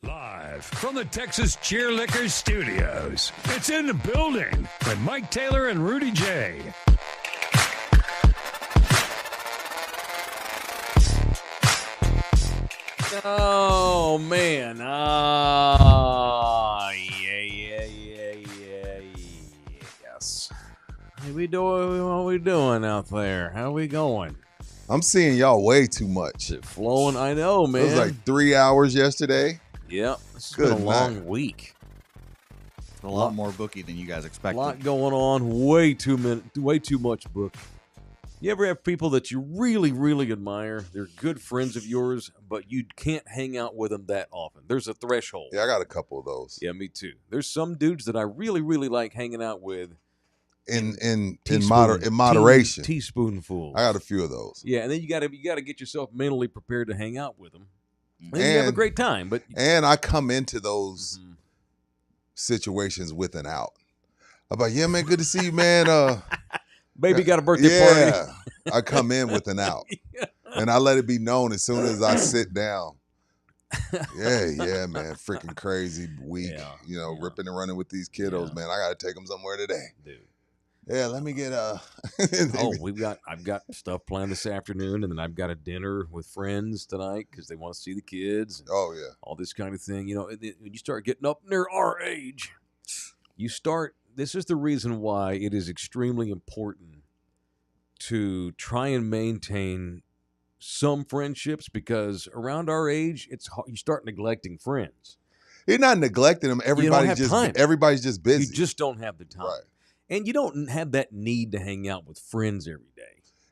Live from the Texas Cheer Liquor Studios, it's In the Building with Mike Taylor and Rudy J. Oh, man. Yes. How we doing? What we doing out there? How we going? I'm seeing y'all way too much. Is it flowing? I know, man. It was like 3 hours yesterday. Yep. This has Good been a long night. week. A lot more bookie than you guys A expected. lot going on. Way too much book. You ever have people that you really, really admire? They're good friends of yours, but you can't hang out with them that often. There's a threshold. Yeah, I got a couple of those. Yeah, me too. There's some dudes that I really, really like hanging out with. In Teaspoon- moderation. Teaspoonful. I got a few of those. Yeah, and then you gotta get yourself mentally prepared to hang out with them. And you And have a great time, but I come into those Mhm. situations with an out. I'm like, yeah, man, good to see you, man. Baby got a birthday yeah. I come in with an out. And I let it be known as soon as I sit down. Yeah, man. Freaking crazy week. Yeah, Yeah, yeah. ripping and running with these kiddos, Yeah. man. I got to take them somewhere today. Dude. Yeah, let me get Oh, I've got stuff planned this afternoon, and then I've got a dinner with friends tonight because they want to see the kids. And Oh, yeah. all this kind of thing. You know, when you start getting up near our age, this is the reason why it is extremely important to try and maintain some friendships, because around our age, you start neglecting friends. You're not neglecting them. have time. Everybody's just busy. You just don't have the time. Right. And you don't have that need to hang out with friends every day.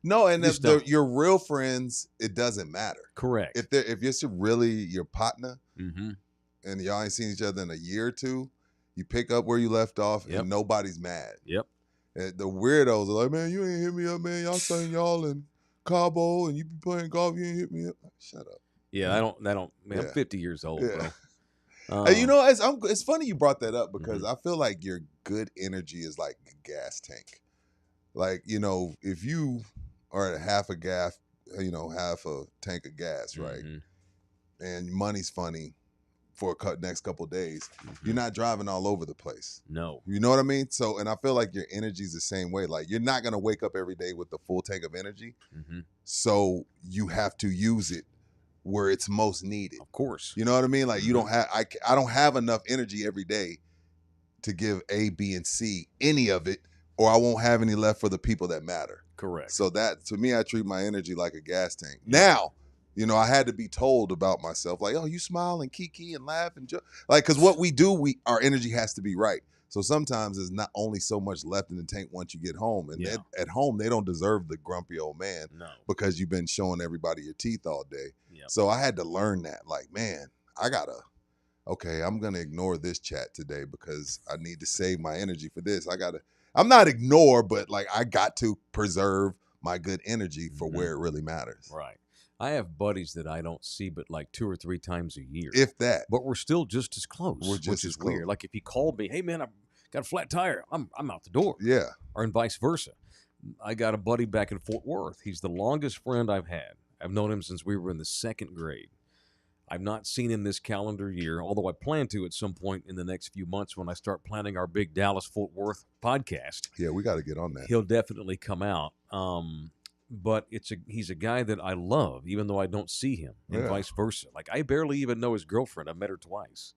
No, and Just if don't. your real friends, it doesn't matter. Correct. If it's really your partner Mm-hmm. and y'all ain't seen each other in a year or two, you pick up where you left off Yep. and nobody's mad. Yep. And the weirdos are like, man, you ain't hit me up, man. Y'all saying y'all in Cabo and you be playing golf, you ain't hit me up. Shut up. Yeah, I don't. Man, I'm Yeah. 50 years old, Yeah. bro. And you know, it's funny you brought that up because Mm-hmm. I feel like your good energy is like a gas tank. Like, you know, if you are at half a tank of gas, right? Mhm. And money's funny for next couple of days, Mhm. you're not driving all over the place. No. You know what I mean? So, and I feel like your energy is the same way. Like, you're not going to wake up every day with the full tank of energy. Mm-hmm. So you have to use it where it's most needed. Of course. You know what I mean? Like, you don't have, I don't have enough energy every day to give A, B, and C any of it, or I won't have any left for the people that matter. Correct. So that, to me, I treat my energy like a gas tank. Now, you know, I had to be told about myself, like, oh, you smile and kiki and laugh and joke. Like, because what we do, our energy has to be right. So sometimes there's not only so much left in the tank once you get home. And Yeah. at home, they don't deserve the grumpy old man No. because you've been showing everybody your teeth all day. Yep. So I had to learn that. Like, man, I'm going to ignore this chat today because I need to save my energy for this. I'm not ignore, but like I got to preserve my good energy for Mhm. where it really matters. Right. I have buddies that I don't see but like 2 or 3 times a year. If that. But we're still just as close. We're just which as is weird. close. Like if he called me, hey man, I've got a flat tire. I'm out the door. Yeah. Or and vice versa. I got a buddy back in Fort Worth. He's the longest friend I've had. I've known him since we were in the 2nd grade. I've not seen him this calendar year, although I plan to at some point in the next few months when I start planning our big Dallas-Fort Worth podcast. Yeah, we got to get on that. He'll definitely come out. But he's a guy that I love, even though I don't see him, and Yeah. vice versa. Like I barely even know his girlfriend. I've met her twice,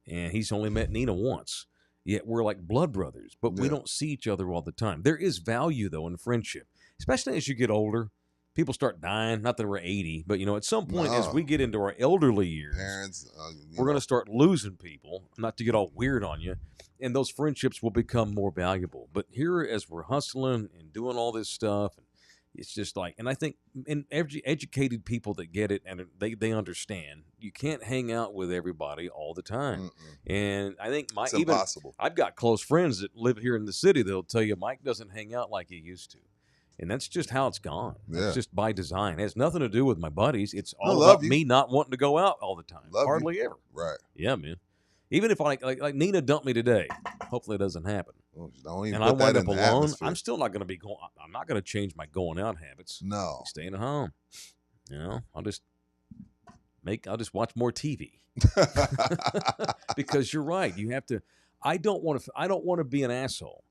and he's only met Nina once. Yet we're like blood brothers, but we Yeah. don't see each other all the time. There is value though in friendship, especially as you get older. People start dying. Not that we're 80, but at some point as No. we get into our elderly years, Parents, we're going to start losing people. Not to get all weird on you, and those friendships will become more valuable. But here, as we're hustling and doing all this stuff, it's just like, and I think in educated people that get it and they understand, you can't hang out with everybody all the time. And I think it's impossible. I've got close friends that live here in the city that'll tell you Mike doesn't hang out like he used to. And that's just how it's gone. Yeah. It's just by design. It has nothing to do with my buddies. It's all love about you. me not wanting to go out all the time. Love you. Hardly ever. Right. Yeah, man. Even if like Nina dumped me today, hopefully it doesn't happen. Well, don't even And I put that wind in up the alone, atmosphere. I'm still not going to be going. I'm not going to change my going out habits. No. Staying at home. I'll just I'll just watch more TV. Because you're right. You have to. I don't want to be an asshole,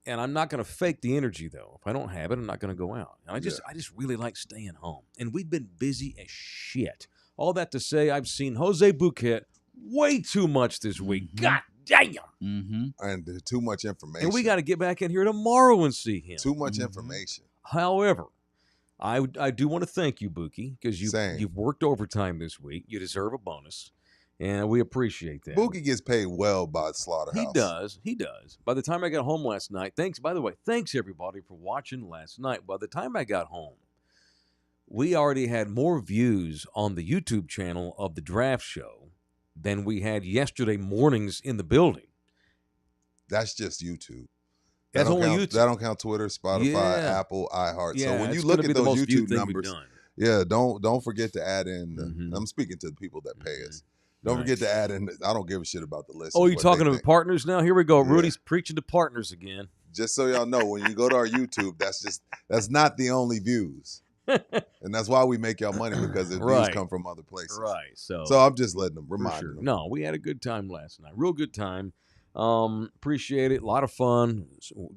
and I'm not going to fake the energy though. If I don't have it, I'm not going to go out. And I just really like staying home. And we've been busy as shit. All that to say, I've seen Jose Bouquet way too much this week. God damn. Mm-hmm. And there's too much information. And we got to get back in here tomorrow and see him. too much information. However, I do want to thank you, Bookie, because Same. you've worked overtime this week. You deserve a bonus, and we appreciate that. Boogie gets paid well by Slaughterhouse. He does. By the time I got home last night, by the way, thanks everybody for watching last night. By the time I got home, we already had more views on the YouTube channel of the draft show than we had yesterday mornings in the building. That's just YouTube. That's only YouTube. That don't count Twitter, Spotify, Yeah. Apple, iHeart. Yeah, so when you it's look gonna at be the those most viewed YouTube thing numbers, we've done. yeah, don't forget to add in. Mhm. I'm speaking to the people that pay us. Don't Right. forget to add in. I don't give a shit about the list. Oh, you talking to partners now? Here we go. Yeah. Rudy's preaching to partners again. Just so y'all know, when you go to our YouTube, that's not the only views, and that's why we make y'all money, because the views Right. come from other places. Right. So I'm just letting them for remind sure. them. No, we had a good time last night. Real good time. Appreciate it. A lot of fun.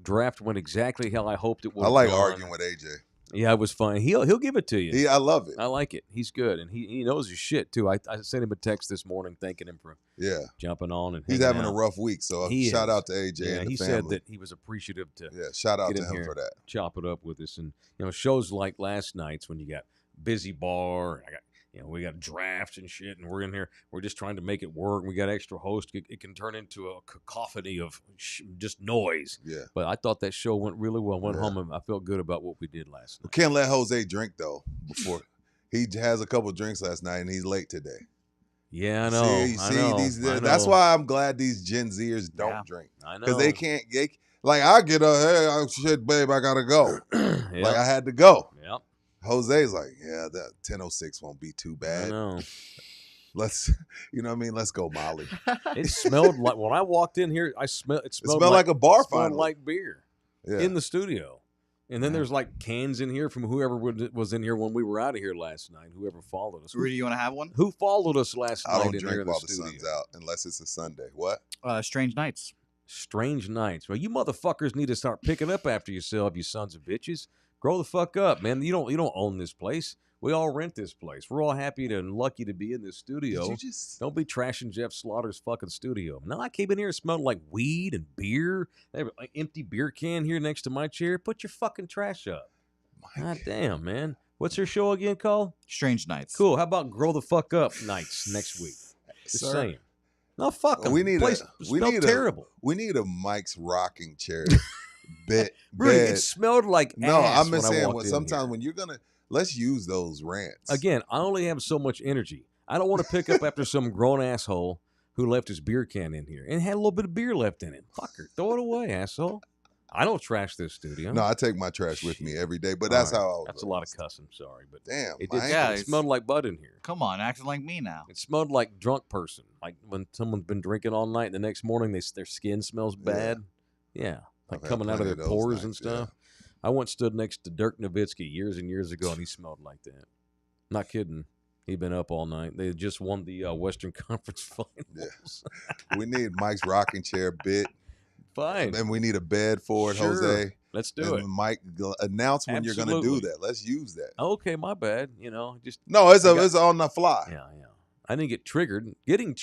Draft went exactly how I hoped it would. I like arguing with AJ. Yeah, it was fun. He'll give it to you. I love it. I like it. He's good, and he knows his shit too. I sent him a text this morning thanking him for Yeah, jumping on and he's hanging having out. a rough week. So He shout is. out to AJ Yeah, and the he family. said that he was appreciative to Yeah, shout out get to in him here. for that. chop it up with us. And shows like last night's when you got Busy Bar, we got drafts and shit, and we're in here. We're just trying to make it work. We got extra hosts. It can turn into a cacophony of just noise. Yeah, But I thought that show went really well. Went Yeah. home and I felt good about what we did last we night. can't let Jose drink though. Before he has a couple drinks last night and he's late today. Yeah, I know. See, I know. that's why I'm glad these Gen Zers don't Yeah. drink, I know. because they can't. Like I get a hey, shit, babe, I gotta go. Yep. Like I had to go. Yep. Jose's like, yeah, that 10:06 won't be too I bad. know. Let's, you know what I mean? Let's go, Molly. It smelled like when I walked in here. It smelled Smelled like a bar it smelled finally. like beer Yeah. in the studio. And then there's like cans in here from whoever was in here when we were out of here last night. Whoever followed us. Rudy, you want to have one? Who followed us last I night don't in here drink in the while the studio? sun's out unless it's a Sunday. What? Strange Nights. Strange nights. Well, you motherfuckers need to start picking up after yourself, you sons of bitches. Grow the fuck up, man. You don't own this place. We all rent this place. We're all happy and lucky to be in this studio. Did you just? Don't be trashing Jeff Slaughter's fucking studio. No, I came in here and smelled like weed and beer. They have an empty beer can here next to my chair. Put your fucking trash up. God damn, man. What's your show again called? Strange Nights. Cool. How about Grow the Fuck Up nights next week? Just Sir, saying. No, fuck 'em. We need Place a- smelled terrible. We need a Mike's rocking chair bed. Rudy, bed. it smelled like No, ass I'm when just I saying. walked in Sometimes here. when you're gonna, let's use those rants Again, I only have so much energy. I don't want to pick up after some grown asshole who left his beer can in here and had a little bit of beer left in it. Fucker, throw it away, asshole. I don't trash this studio. No, I take my trash with me every day, but All that's right. how. I was That's a lot of raised. cussing. Sorry, but Damn, it my did. Yeah, It ankles. smelled like bud in here. Come on, acting like me now. It smelled like drunk person. Like when someone's been drinking all night, and the next morning their skin smells Yeah. bad. Yeah, like I've had coming out of plenty their of those pores and nights, stuff. I once stood next to Dirk Nowitzki years and years ago, and he smelled like that. Not kidding. He'd been up all night. They had just won the Western Conference Finals. We need Mike's rocking chair bit, Fine. and we need a bed for it, Sure. Jose. Let's do and it. Mike, announce when you're gonna do Absolutely. that. Let's use that. Okay, my bad. Just No, it's I got- it's on the fly. yeah. I didn't get triggered. Getting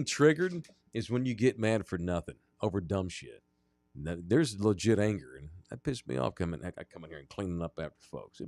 triggered is when you get mad for nothing over dumb shit. There's legit anger, and that pissed me off. I come in here and cleaning up after folks.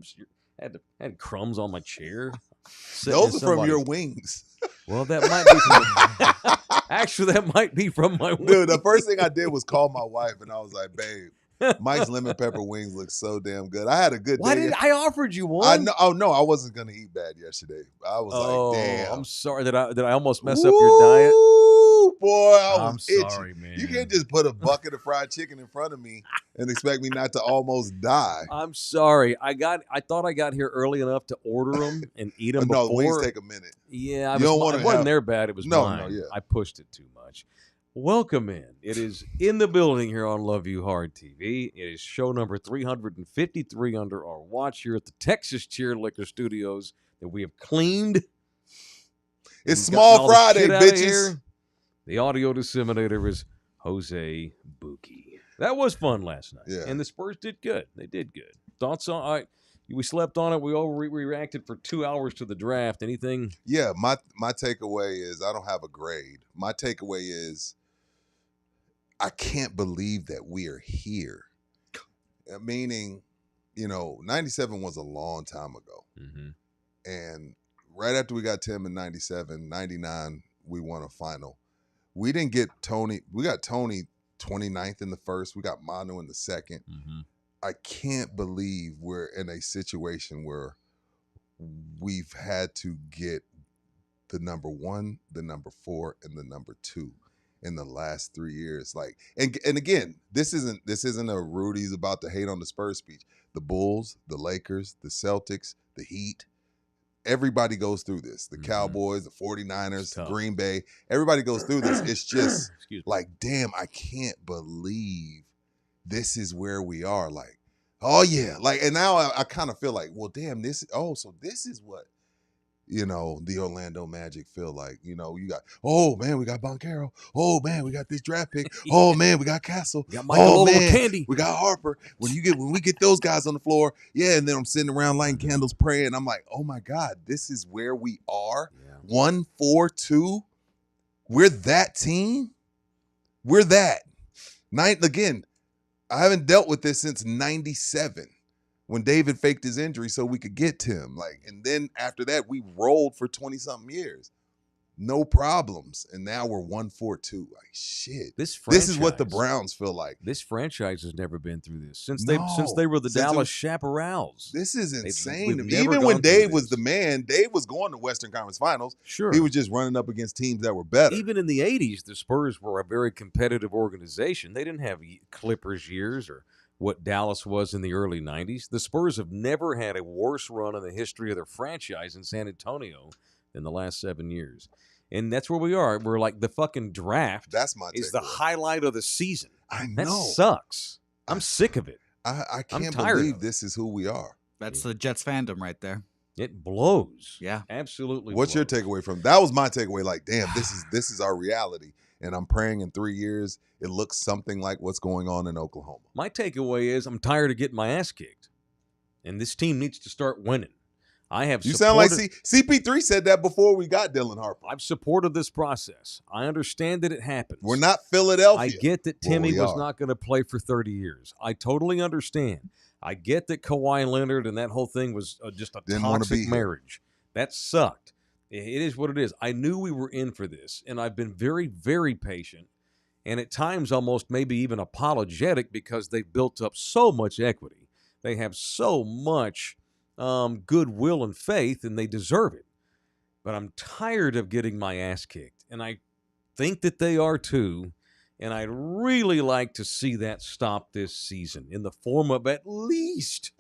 I had crumbs on my chair. sitting in Those are from your somebody's- wings. Well, that might be from actually that might be from my Dude, the first thing I did was call my wife, and I was like, babe, Mike's lemon pepper wings look so damn good. I had a good Why day. did I offered you one? I know. Oh no, I wasn't gonna eat bad yesterday. I was like, damn. I'm sorry that I almost mess up your diet. Woo, boy, I I'm was itching. sorry, man. You can't just put a bucket of fried chicken in front of me and expect me not to almost die. I'm sorry. I thought I got here early enough to order them and eat them No, before. wings take a minute. Yeah, You don't it wanna wasn't have- their bad. It was No, mine. yeah. I pushed it too much. Welcome in. It is in the building here on Love You Hard TV. It is show number 353 under our watch here at the Texas Cheer Liquor Studios that we have cleaned It's and gotten Small all the Friday, shit outta bitches. here. The audio disseminator is Jose Buki. That was fun last night. Yeah. And the Spurs did good. They did good. Thoughts on we slept on it. We overreacted for 2 hours to the draft. Anything? Yeah, my takeaway is I don't have a grade. My takeaway is I can't believe that we are here. Meaning, 97 was a long time ago. Mm-hmm. And right after we got Tim in 97, 99, we won a final. We didn't get Tony. We got Tony 29th in the first. We got Manu in the second. Mm-hmm. I can't believe we're in a situation where we've had to get the number 1, the number 4, and the number 2 in the last 3 years. Like, and again, this isn't a Rudy's about to hate on the Spurs speech. The Bulls, the Lakers, the Celtics, the Heat, everybody goes through this. The Cowboys, the 49ers, Green Bay, everybody goes through this. It's just like, damn, I can't believe this is where we are. Like, oh yeah. Like, and now I kind of feel like, well, damn, so this is what, the Orlando Magic feel like. You got, oh man, we got Boncaro. Oh man, we got this draft pick. Oh man, we got Castle. We got Michael man, Candy. we got Harper. When we get those guys on the floor, yeah, and then I'm sitting around lighting candles, praying. I'm like, oh my God, this is where we are. Yeah. 1-4-2. We're that team. We're that. Again, I haven't dealt with this since 97. When David faked his injury so we could get Tim. And then after that, we rolled for 20-something years. No problems. And now we're 1-4-2. Like, shit. This is what the Browns feel like. This franchise has never been through this. Since they were the Dallas Chaparrals. This is insane. Even when Dave was the man, Dave was going to Western Conference Finals. Sure. He was just running up against teams that were better. Even in the 80s, the Spurs were a very competitive organization. They didn't have Clippers years or what Dallas was in the early 90s. The Spurs have never had a worse run in the history of their franchise in San Antonio than the last 7 years. And that's where we are. We're like the fucking draft is the highlight of the season. I know. That sucks. I'm sick of it. I can't believe this is who we are. That's the Jets fandom right there. It blows. Yeah. Absolutely. What's your takeaway from that? Was my takeaway. Like, damn, this is our reality. And I'm praying in 3 years it looks something like what's going on in Oklahoma. My takeaway is I'm tired of getting my ass kicked. And this team needs to start winning. You sound like CP3 said that before we got Dylan Harper. I've supported this process. I understand that it happens. We're not Philadelphia. I get that Timmy was not going to play for 30 years. I totally understand. I get that Kawhi Leonard and that whole thing was just a toxic marriage. That sucked. It is what it is. I knew we were in for this, and I've been very, very patient, and at times almost maybe even apologetic because they've built up so much equity. They have so much goodwill and faith, and they deserve it. But I'm tired of getting my ass kicked, and I think that they are too, and I'd really like to see that stop this season in the form of at least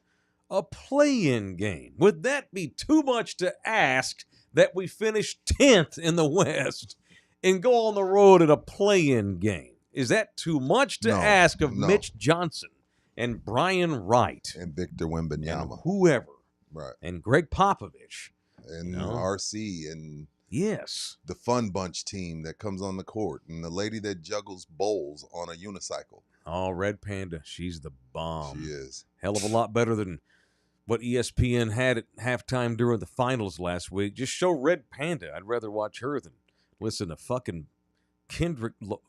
a play-in game. Would that be too much to ask that we finish 10th in the West and go on the road at a play-in game? Is that too much to ask of Mitch Johnson and Brian Wright and Victor Wembanyama and whoever, right? And Greg Popovich and RC and the Fun Bunch team that comes on the court and the lady that juggles bowls on a unicycle. Oh, Red Panda, she's the bomb. She is hell of a lot better than what ESPN had at halftime during the finals last week. Just show Red Panda. I'd rather watch her than listen to fucking Kendrick Lamar.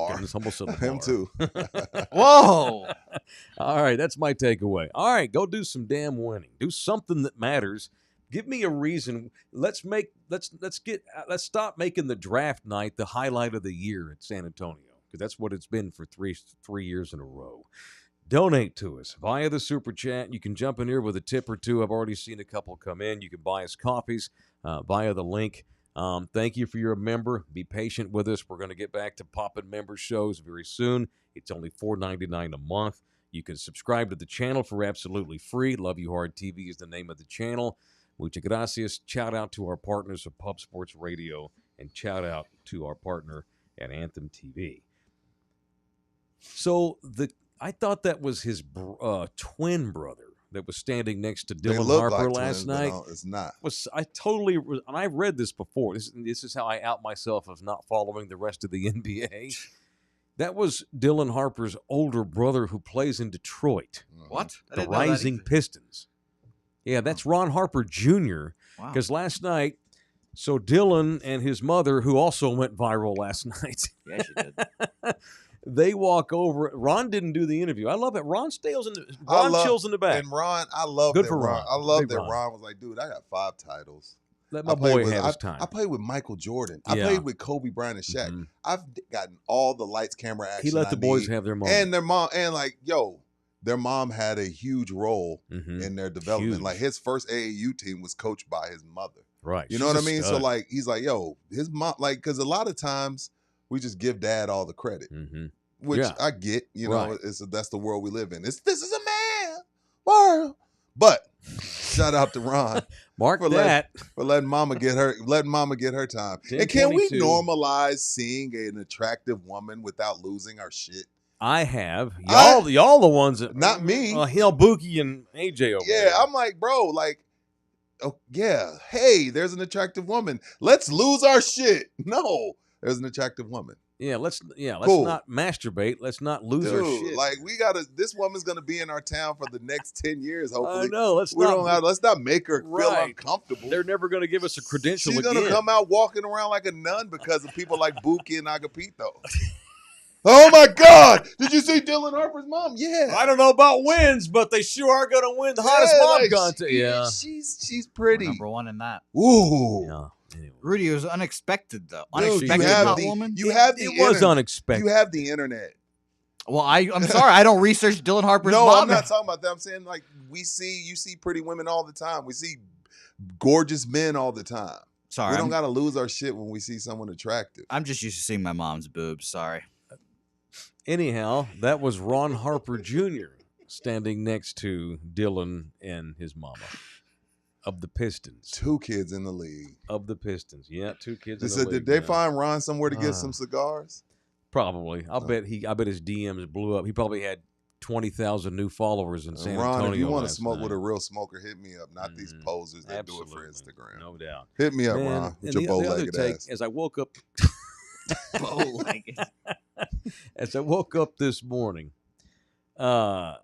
Perkins. Almost said Lamar. Him too. Whoa. All right, that's my takeaway. All right, go do some damn winning. Do something that matters. Give me a reason. Let's stop making the draft night the highlight of the year at San Antonio, because that's what it's been for three years in a row. Donate to us via the Super Chat. You can jump in here with a tip or two. I've already seen a couple come in. You can buy us coffees via the link. Thank you for your member. Be patient with us. We're going to get back to popping member shows very soon. It's only $4.99 a month. You can subscribe to the channel for absolutely free. Love You Hard TV is the name of the channel. Muchas gracias. Shout out to our partners of Pub Sports Radio, and shout out to our partner at Anthem TV. So I thought that was his twin brother that was standing next to They Dylan look Harper like last twins, but night no, it's not. and I've read this before. This is how I out myself of not following the rest of the NBA. That was Dylan Harper's older brother who plays in Detroit, What? I the didn't know that Rising either. Pistons. Yeah, that's Ron Harper Jr. Wow. Because last night, so Dylan and his mother, who also went viral last night, Yes, you did. they walk over. Ron didn't do the interview. I love it. Ron chills in the back. And Ron, I love Good that for Ron. I love Big that Ron. Ron was like, dude, I got 5 titles. Let my I played boy with- have his time. I played with Michael Jordan. I Yeah. played with Kobe Bryant and Shaq. Mhm. I've gotten all the lights, camera, action. He let the I boys need. have their moment. And their mom, and like, yo, their mom had a huge role Mhm. in their development. Huge. Like his first AAU team was coached by his mother. Right. You know She's what a I mean? So stud. like, he's like, yo, his mom, like, because a lot of times we just give dad all the credit, Mhm. which Yeah. I get. You know, Right. that's the world we live in. This is a man world. But shout out to Ron Mark for that. for letting mama get her time. And can we 10:22. normalize seeing an attractive woman without losing our shit? I have. I- Y'all the ones that Not me. Hill Buki and AJ over Yeah, there. I'm like, bro, like, oh yeah, hey, there's an attractive woman. Let's lose our shit. No, there's an attractive woman. let's Cool. not masturbate. Let's not lose our Dude, shit. like this woman's gonna be in our town for the next 10 years, I hopefully. know. Let's not. Let's not make her feel Right. uncomfortable. They're never going to give us a credential She's again. gonna come out walking around like a nun because of people like Buki and Agapito. Oh my God! Did you see Dylan Harper's mom? Yeah. I don't know about wins, but they sure are going to win the hottest Yeah, mom like, contest. Yeah. She's We're pretty. number one in that. Ooh. Yeah. Anyway. Rudy, it was unexpected though. Dude, Unexpected have hot the- woman. You have the It was internet. unexpected. You have the internet. Well, I'm sorry, I don't research Dylan Harper's No, mom. I'm not talking about that. I'm saying like you see pretty women all the time. We see gorgeous men all the time. Sorry, We don't gotta lose our shit when we see someone attractive. I'm just used to seeing my mom's boobs. Sorry. Anyhow, that was Ron Harper Jr. standing next to Dylan and his mama of the Pistons. 2 kids in the league. Of the Pistons. Yeah, 2 kids. They in the said, league, did they yeah. find Ron somewhere to get Uh, some cigars? Probably. I bet his DMs blew up. He probably had 20,000 new followers in San Ron, Antonio. if you want to last smoke night. with a real smoker, hit me up. Not these Mhm. posers that do it for Absolutely. Instagram. No doubt. Hit me up, Man, Ron, with and your the other bow-legged take, ass. as I woke up Bow-legged. as I woke up this morning, I'm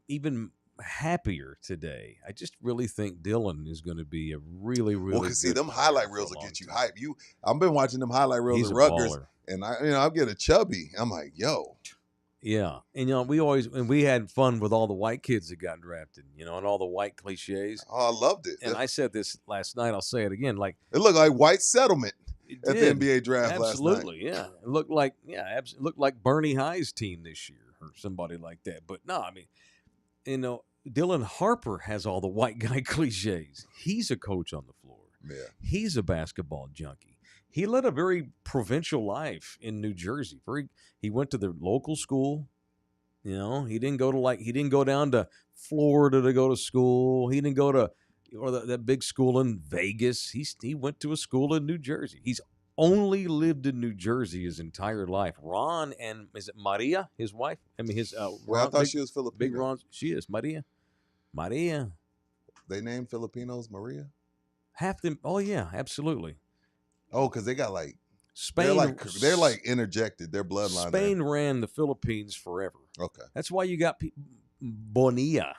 even happier today. I just really think Dylan is going to be a really, really. Well, because see, good them player highlight for a reels will long get you time. hype. I've been watching them highlight reels He's at a Rutgers, baller. and I get a chubby. I'm like, yo, Yeah, and we had fun with all the white kids that got drafted, and all the white cliches. oh, I loved it. And I said this last night. I'll say it again. Like It looked like white settlement it at did. the NBA draft last night. Absolutely, yeah. It looked like it looked like Bernie High's team this year or somebody like that. But no, I mean, Dylan Harper has all the white guy cliches. He's a coach on the floor. Yeah. He's a basketball junkie. He led a very provincial life in New Jersey. He went to the local school. He didn't go down to Florida to go to school. He didn't go to that big school in Vegas. He went to a school in New Jersey. He's only lived in New Jersey his entire life. Ron and is it Maria, his wife? I mean his Well, I thought she was big Filipino. Ron. She is Maria. They named Filipinos Maria. Half them. Oh yeah, absolutely. Oh, because they got Spain. they're like interjected. Their bloodline. there. Spain ran the Philippines forever. Okay. That's why you got Bonilla,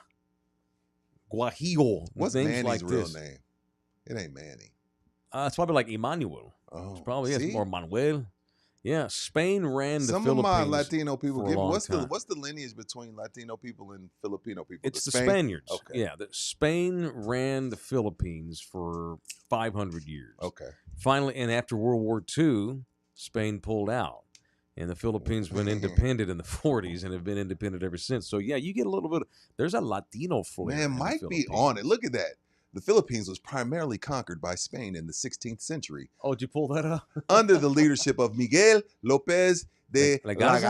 Guajillo, What's names Manny's like real this. name? It ain't Manny. It's probably like Emmanuel. Oh, It's probably see? or Manuel. Yeah, Spain ran the Some Philippines. of my Latino people for a give me long what's time. the lineage between Latino people and Filipino people? It's the Spain? Spaniards. Okay. Yeah, Spain ran the Philippines for 500 years. Okay. Finally, and after World War II, Spain pulled out. And the Philippines been independent in the 40s and have been independent ever since. So, yeah, you get a little bit there's a Latino flair. Man, in the Mike be Philippines. on it. Look at that. The Philippines was primarily conquered by Spain in the 16th century Oh, did you pull that up? under the leadership of Miguel López de Legazpi?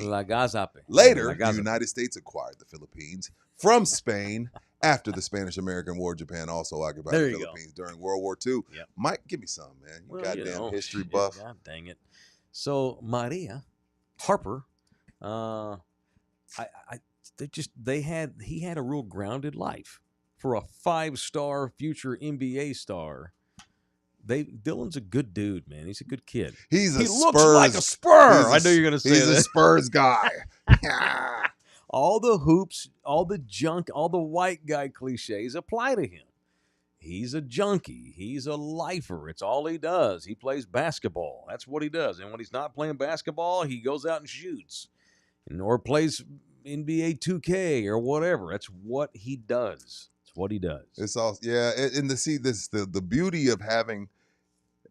Legazpi. Legazpi. Later, the Legazpi. United States acquired the Philippines from Spain after the Spanish-American War. Japan also occupied There the you go. Philippines during World War II. Yep. Mike, give me some, man. You Well, goddamn history shit, buff. God dang it. So Maria Harper, he had a real grounded life for a 5-star future NBA star. Dylan's a good dude, man. He's a good kid. He Looks Spurs. like a Spur. I He's knew you were going to say He's a that. Spurs guy. All the hoops, all the junk, all the white guy cliches apply to him. He's a junkie. He's a lifer. It's all he does. He plays basketball. That's what he does. And when he's not playing basketball, he goes out and shoots or plays NBA 2K or whatever. That's what he does. It's what he does. It's all and to see this the beauty of having,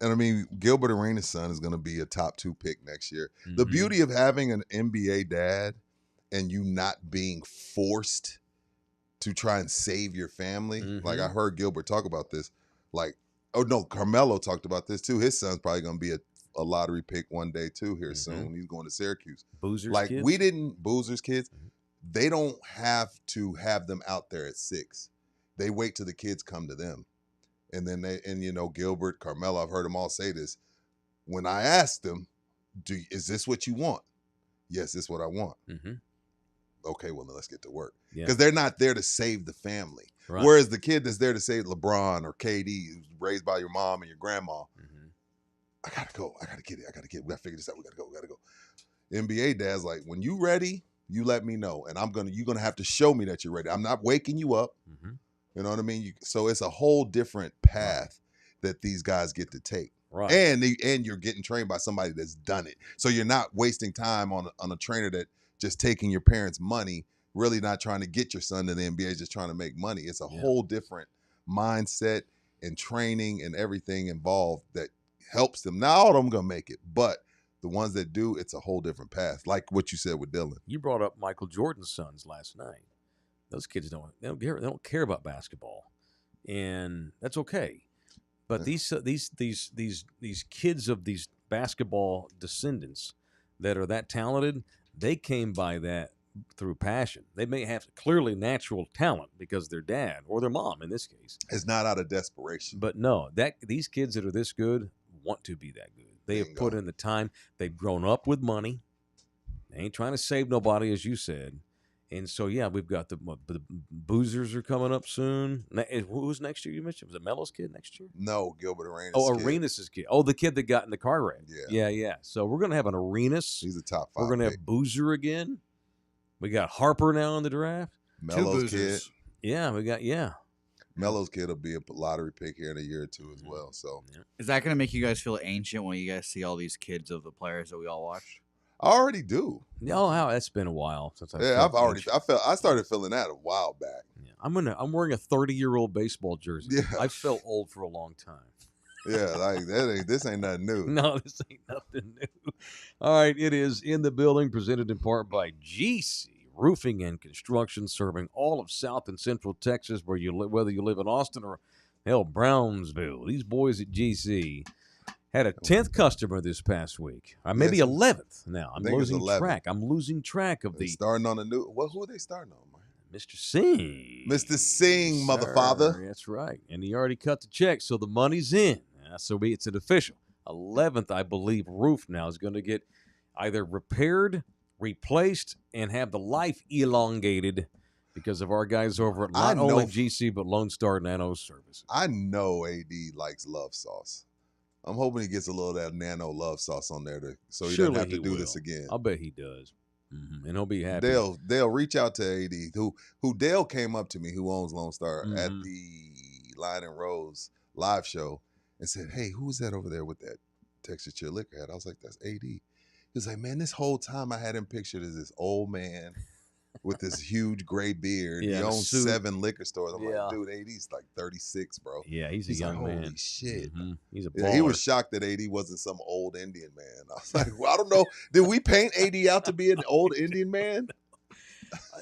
and I mean Gilbert Arenas' son is going to be a top 2 pick next year. The Mhm. beauty of having an NBA dad and you not being forced to try and save your family. Like I heard Gilbert talk about this. Like, oh no, Carmelo talked about this too. His son's probably going to be a lottery pick one day too here soon. He's going to Syracuse. Boozer's Like kids? Boozer's kids. They don't have to have them out there at 6. They wait till the kids come to them. And then Gilbert, Carmelo, I've heard them all say this. When I asked them, is this what you want? Yes, this is what I want. Mm-hmm. Okay, well, then let's get to work. Yeah. Because they're not there to save the family. Right. Whereas the kid that's there to save LeBron or KD, who's raised by your mom and your grandma, I gotta go. I gotta get it. We gotta figure this out. We gotta go. NBA dad's like, when you ready, you let me know. And you're gonna have to show me that you're ready. I'm not waking you up. You know what I mean? So it's a whole different path that these guys get to take. Right. And you're getting trained by somebody that's done it. So you're not wasting time on a trainer that just taking your parents' money, really not trying to get your son to the NBA, just trying to make money. It's a whole different mindset and training and everything involved that helps them. Not all of them gonna make it, but the ones that do, it's a whole different path. Like what you said with Dylan. You brought up Michael Jordan's sons last night. Those kids don't care about basketball, and that's okay. But these kids of these basketball descendants that are that talented, they came by that through passion. They may have clearly natural talent because their dad or their mom, in this case, It's not out of desperation. but no, these kids that are this good want to be that good. They have put in the time. They've grown up with money. They ain't trying to save nobody, as you said. And so, yeah, we've got the Boozers are coming up soon. Who's next year? You mentioned was it Melo's kid next year? No, Gilbert Arenas. Oh, kid. Arenas' kid. Oh, the kid that got in the car wreck. Yeah. So we're gonna have an Arenas. He's a top 5. We're gonna have Boozer again. We got Harper now in the draft. Melo's kid. Yeah, we got Melo's kid will be a lottery pick here in a year or two as well. So Is that going to make you guys feel ancient when you guys see all these kids of the players that we all watched? I already do. Oh, that's been a while since I. Yeah, felt I started feeling that a while back. Yeah. I'm wearing a 30-year-old baseball jersey. Yeah. I felt old for a long time. Yeah, like this ain't nothing new. No, this ain't nothing new. All right, it is in the building, presented in part by GC Roofing and Construction, serving all of South and Central Texas, whether you live in Austin or hell Brownsville. These boys at GC had a 10th customer this past week. Maybe Yes, 11th now. I'm think it's losing 11. track. I'm losing track of They're the starting on a new. Who are they starting on, man? Mr. Singh. Mr. Singh, Yes, mother sir. father. That's right. And he already cut the check, so the money's in. It's an official. 11th, I believe, roof now is going to get either repaired, replaced, and have the life elongated because of our guys over at not only GC, but Lone Star Nano Services. I know AD likes love sauce. I'm hoping he gets a little of that nano love sauce on there so he Surely doesn't have to he do this will. again. I'll bet he does. And he'll be happy. Dale, reach out to AD, who Dale came up to me, who owns Lone Star, at Mhm. the Lion and Rose live show and said, "Hey, who's that over there with that Texas Chill Liquor hat?" I was like, "That's AD." He was like, "Man, this whole time I had him pictured as this old man with this huge gray beard. Yeah, he and a owns suit. 7 liquor stores." I'm Yeah. like, "Dude, AD's like 36, bro." Yeah, he's a He's like, young "Holy man. shit." Mhm. He's a Yeah, he was baller. shocked that AD wasn't some old Indian man. I was like, well, I don't know. Did we paint AD out to be an old Indian man?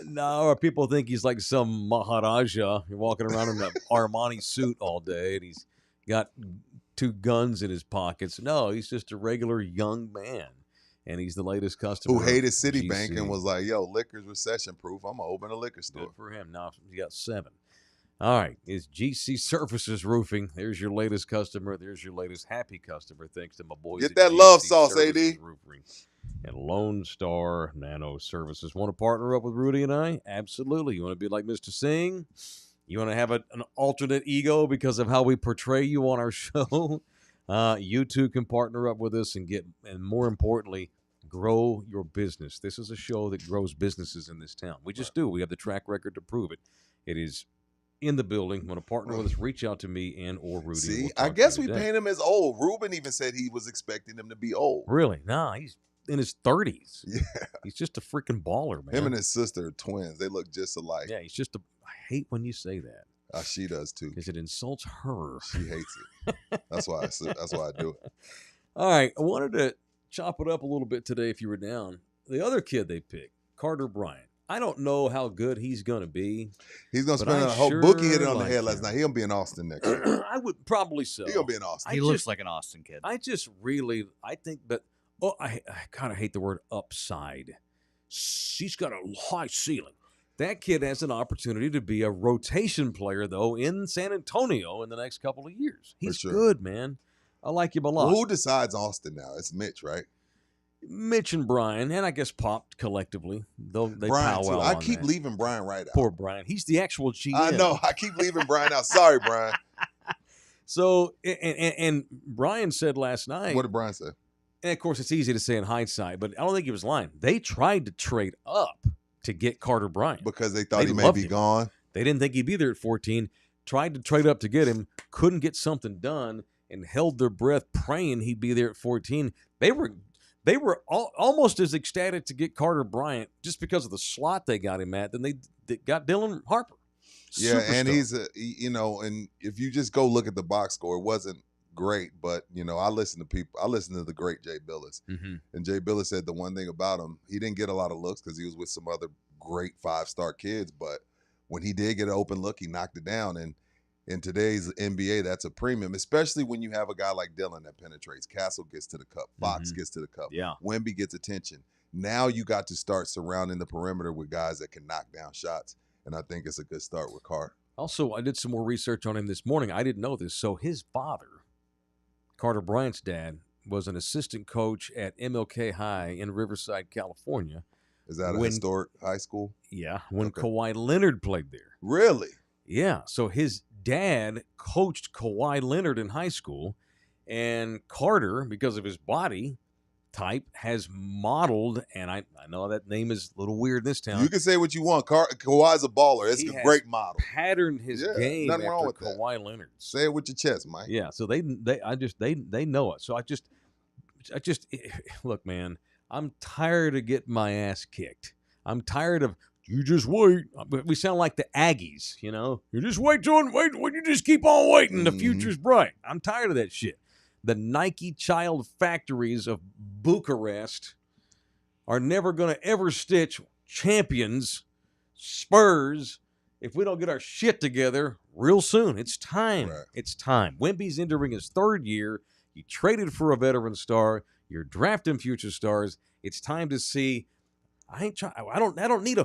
No, or people think he's like some Maharaja. You're walking around in an Armani suit all day, and he's got 2 guns in his pockets. No, he's just a regular young man, and he's the latest customer. Who hated of Citibank GC. and was like, "Yo, liquor's recession proof. I'm gonna open a liquor store." Good for him. Now he got 7. All right, it's GC Surfaces Roofing. There's your latest customer. There's your latest happy customer. Thanks to my boys. Get at that love GC sauce, Services AD. Roofing and Lone Star Nano Services. Want to partner up with Rudy and I? Absolutely. You want to be like Mr. Singh? You want to have an alternate ego because of how we portray you on our show? You too can partner up with us and more importantly, grow your business. This is a show that grows businesses in this town. We just do. We have the track record to prove it. It is in the building. Want to partner with us? Reach out to me and or Rudy. See, We'll I talk to guess you we today. paint him as old. Ruben even said he was expecting him to be old. Really? No, he's in his 30s. Yeah. He's just a freaking baller, man. Him and his sister are twins. They look just alike. Yeah, he's just a. I hate when you say that She does too. because it insults her. She hates it. That's why I do it. All right, I wanted to chop it up a little bit today if you were down. The other kid they picked, Carter Bryant. I don't know how good he's going to be. He's gonna But spend I a whole sure bookie hit it on the like head last him. night. He'll be in Austin next year. I would probably so. He's gonna be in Austin. He looks like an Austin kid. I just really, I think that, I kind of hate the word upside. He's got a high ceiling. That kid has an opportunity to be a rotation player, though, in San Antonio in the next couple of years. He's sure. good, man. I like him a lot. Well, who decides Austin now? It's Mitch, right? Mitch and Brian, and I guess Pop collectively, though they Brian powwow too. I on keep that. leaving Brian right out. Poor Brian. He's the actual GM. I know. I keep leaving Brian out. Sorry, Brian. So, and Brian said last night, What did Brian say? and of course it's easy to say in hindsight, but I don't think he was lying. They tried to trade up to get Carter Bryant. Because they thought They he may loved be him. gone. They didn't think he'd be there at 14. Tried to trade up to get him, couldn't get something done, and held their breath praying he'd be there at 14. They were almost as ecstatic to get Carter Bryant just because of the slot they got him at than they got Dylan Harper. Yeah, and Superstar. and if you just go look at the box score, it wasn't great, but I listen to the great Jay Billis. Mhm. And Jay Billis said the one thing about him, he didn't get a lot of looks because he was with some other great 5-star kids, but when he did get an open look, he knocked it down. And in today's NBA, that's a premium, especially when you have a guy like Dylan that penetrates. Castle gets to the cup. Fox gets to the cup. Yeah. Wemby gets attention. Now you got to start surrounding the perimeter with guys that can knock down shots. And I think it's a good start with Carter. Also, I did some more research on him this morning. I didn't know this. So his father, Carter Bryant's dad, was an assistant coach at MLK High in Riverside, California. Is that a When- historic high school? Yeah, when Okay. Kawhi Leonard played there. Really? Yeah, so his dad coached Kawhi Leonard in high school, and Carter, because of his body type, has modeled, and I know that name is a little weird in this town, You can say what you want. Kawhi's a baller. It's He a has great model. patterned his Yeah, game nothing wrong after with that. Kawhi Leonard. Say it with your chest, Mike. Yeah, so they know it. So I just look, man, I'm tired of getting my ass kicked. I'm tired of you just wait. We sound like the Aggies, You just wait, when you just keep on waiting, the Mhm. future's bright. I'm tired of that shit. The Nike child factories of Bucharest are never going to ever stitch champions, Spurs, if we don't get our shit together real soon. It's time. Right. It's time. Wemby's entering his third year. You traded for a veteran star. You're drafting future stars. It's time to see. I don't need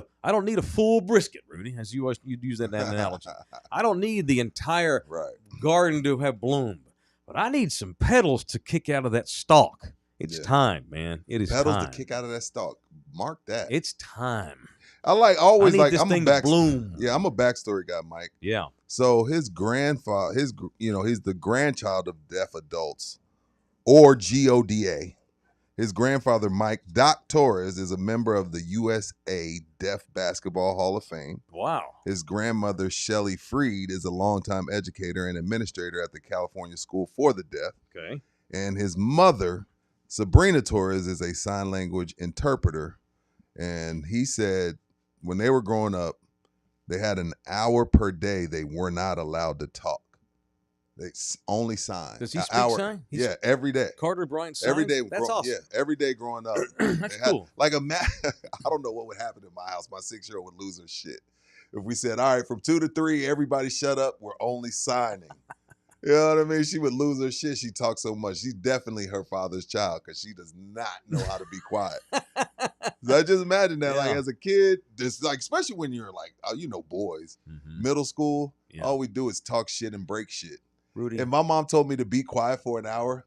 a full brisket, Rudy, as you use that analogy. I don't need the entire Right. garden to have bloomed, but I need some petals to kick out of that stalk. It's Yeah. time, man. It is Petals time. to kick out of that stalk. Mark that. It's time. I I always need like this I'm thing a to back bloom. Yeah, I'm a backstory guy, Mike. Yeah. So his grandfather, he's the grandchild of deaf adults, or GODA. His grandfather, Mike Doc Torres, is a member of the USA Deaf Basketball Hall of Fame. Wow. His grandmother, Shelly Freed, is a longtime educator and administrator at the California School for the Deaf. Okay. And his mother, Sabrina Torres, is a sign language interpreter. And he said when they were growing up, they had an hour per day they were not allowed to talk. They only sign. Does he An speak hour. sign? Yeah, every day. Carter Bryant signs? Every day. That's awesome. Yeah, every day growing up. That's They had- cool. Like I don't know what would happen in my house. My 6-year-old would lose her shit. If we said, all right, from 2 to 3, everybody shut up. We're only signing. You know what I mean? She would lose her shit. She talks so much. She's definitely her father's child because she does not know how to be quiet. So I just imagine that, like, Yeah. as a kid, just like, especially when you're like, boys, Mhm. middle school, Yeah. All we do is talk shit and break shit. Rudy. And my mom told me to be quiet for an hour,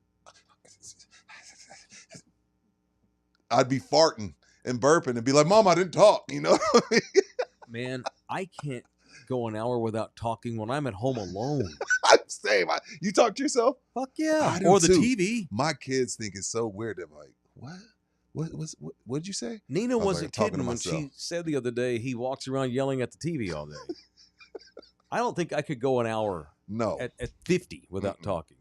I'd be farting and burping and be like, Mom, I didn't talk, you know? Man, I can't go an hour without talking when I'm at home alone. I'm saying, you talk to yourself? Fuck yeah. I do Or the too. TV. My kids think it's so weird. They're like, what'd you say? Nina I was wasn't like, talking to kidding when myself. she said the other day he walks around yelling at the TV all day. I don't think I could go an hour No. at 50 without Mm-mm. talking.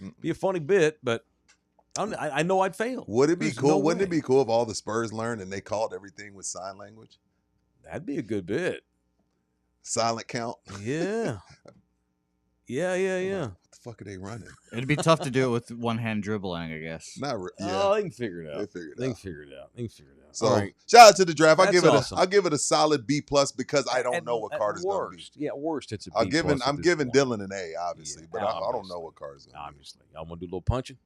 Mm-mm. Be a funny bit, but I know I'd fail. Would it be There's cool? no Wouldn't it way. be cool if all the Spurs learned and they called everything with sign language? That'd be a good bit. Silent count? Yeah. Yeah. What the fuck are they running? It'd be tough to do it with one hand dribbling, I guess. Not yeah. Oh, they can figure it They out. figured They it can out. figure it out. They can figure it out. So All right. shout out to the draft. That's awesome. I'll give it a solid B plus because I don't At- know what at Carter's gonna be. worst. Yeah, at worst it's a I'm B giving plus at I'm this giving point. Dylan an A, obviously, Yeah, but I don't obviously. know what Carter's gonna be. Obviously. Y'all want to do a little punching?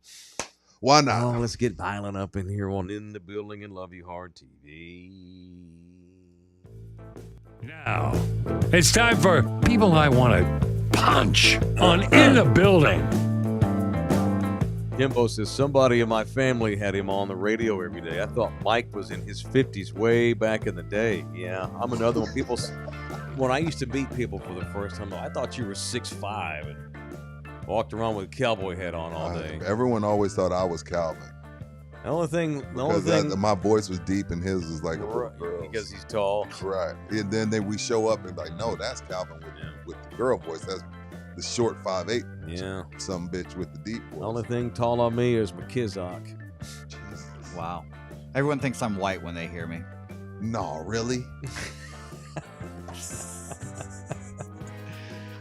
Why not? Oh, let's get violent up in here on In the Building and Love You Hard TV. Now, it's time for People I Want to Punch on In the Building. Kimbo says, somebody in my family had him on the radio every day. I thought Mike was in his 50s way back in the day. Yeah, I'm another one. When I used to meet people for the first time, I thought you were 6'5" and walked around with a cowboy hat on all day. Everyone always thought I was Calvin The only thing, because my voice was deep and his was like a little Right, girl. because he's tall. Right, and then we show up and like, no, that's Calvin with the girl voice. That's the short 5'8", Yeah. some bitch with the deep voice. The only thing tall on me is McKizzock. Jesus. Wow. Everyone thinks I'm white when they hear me. No, really?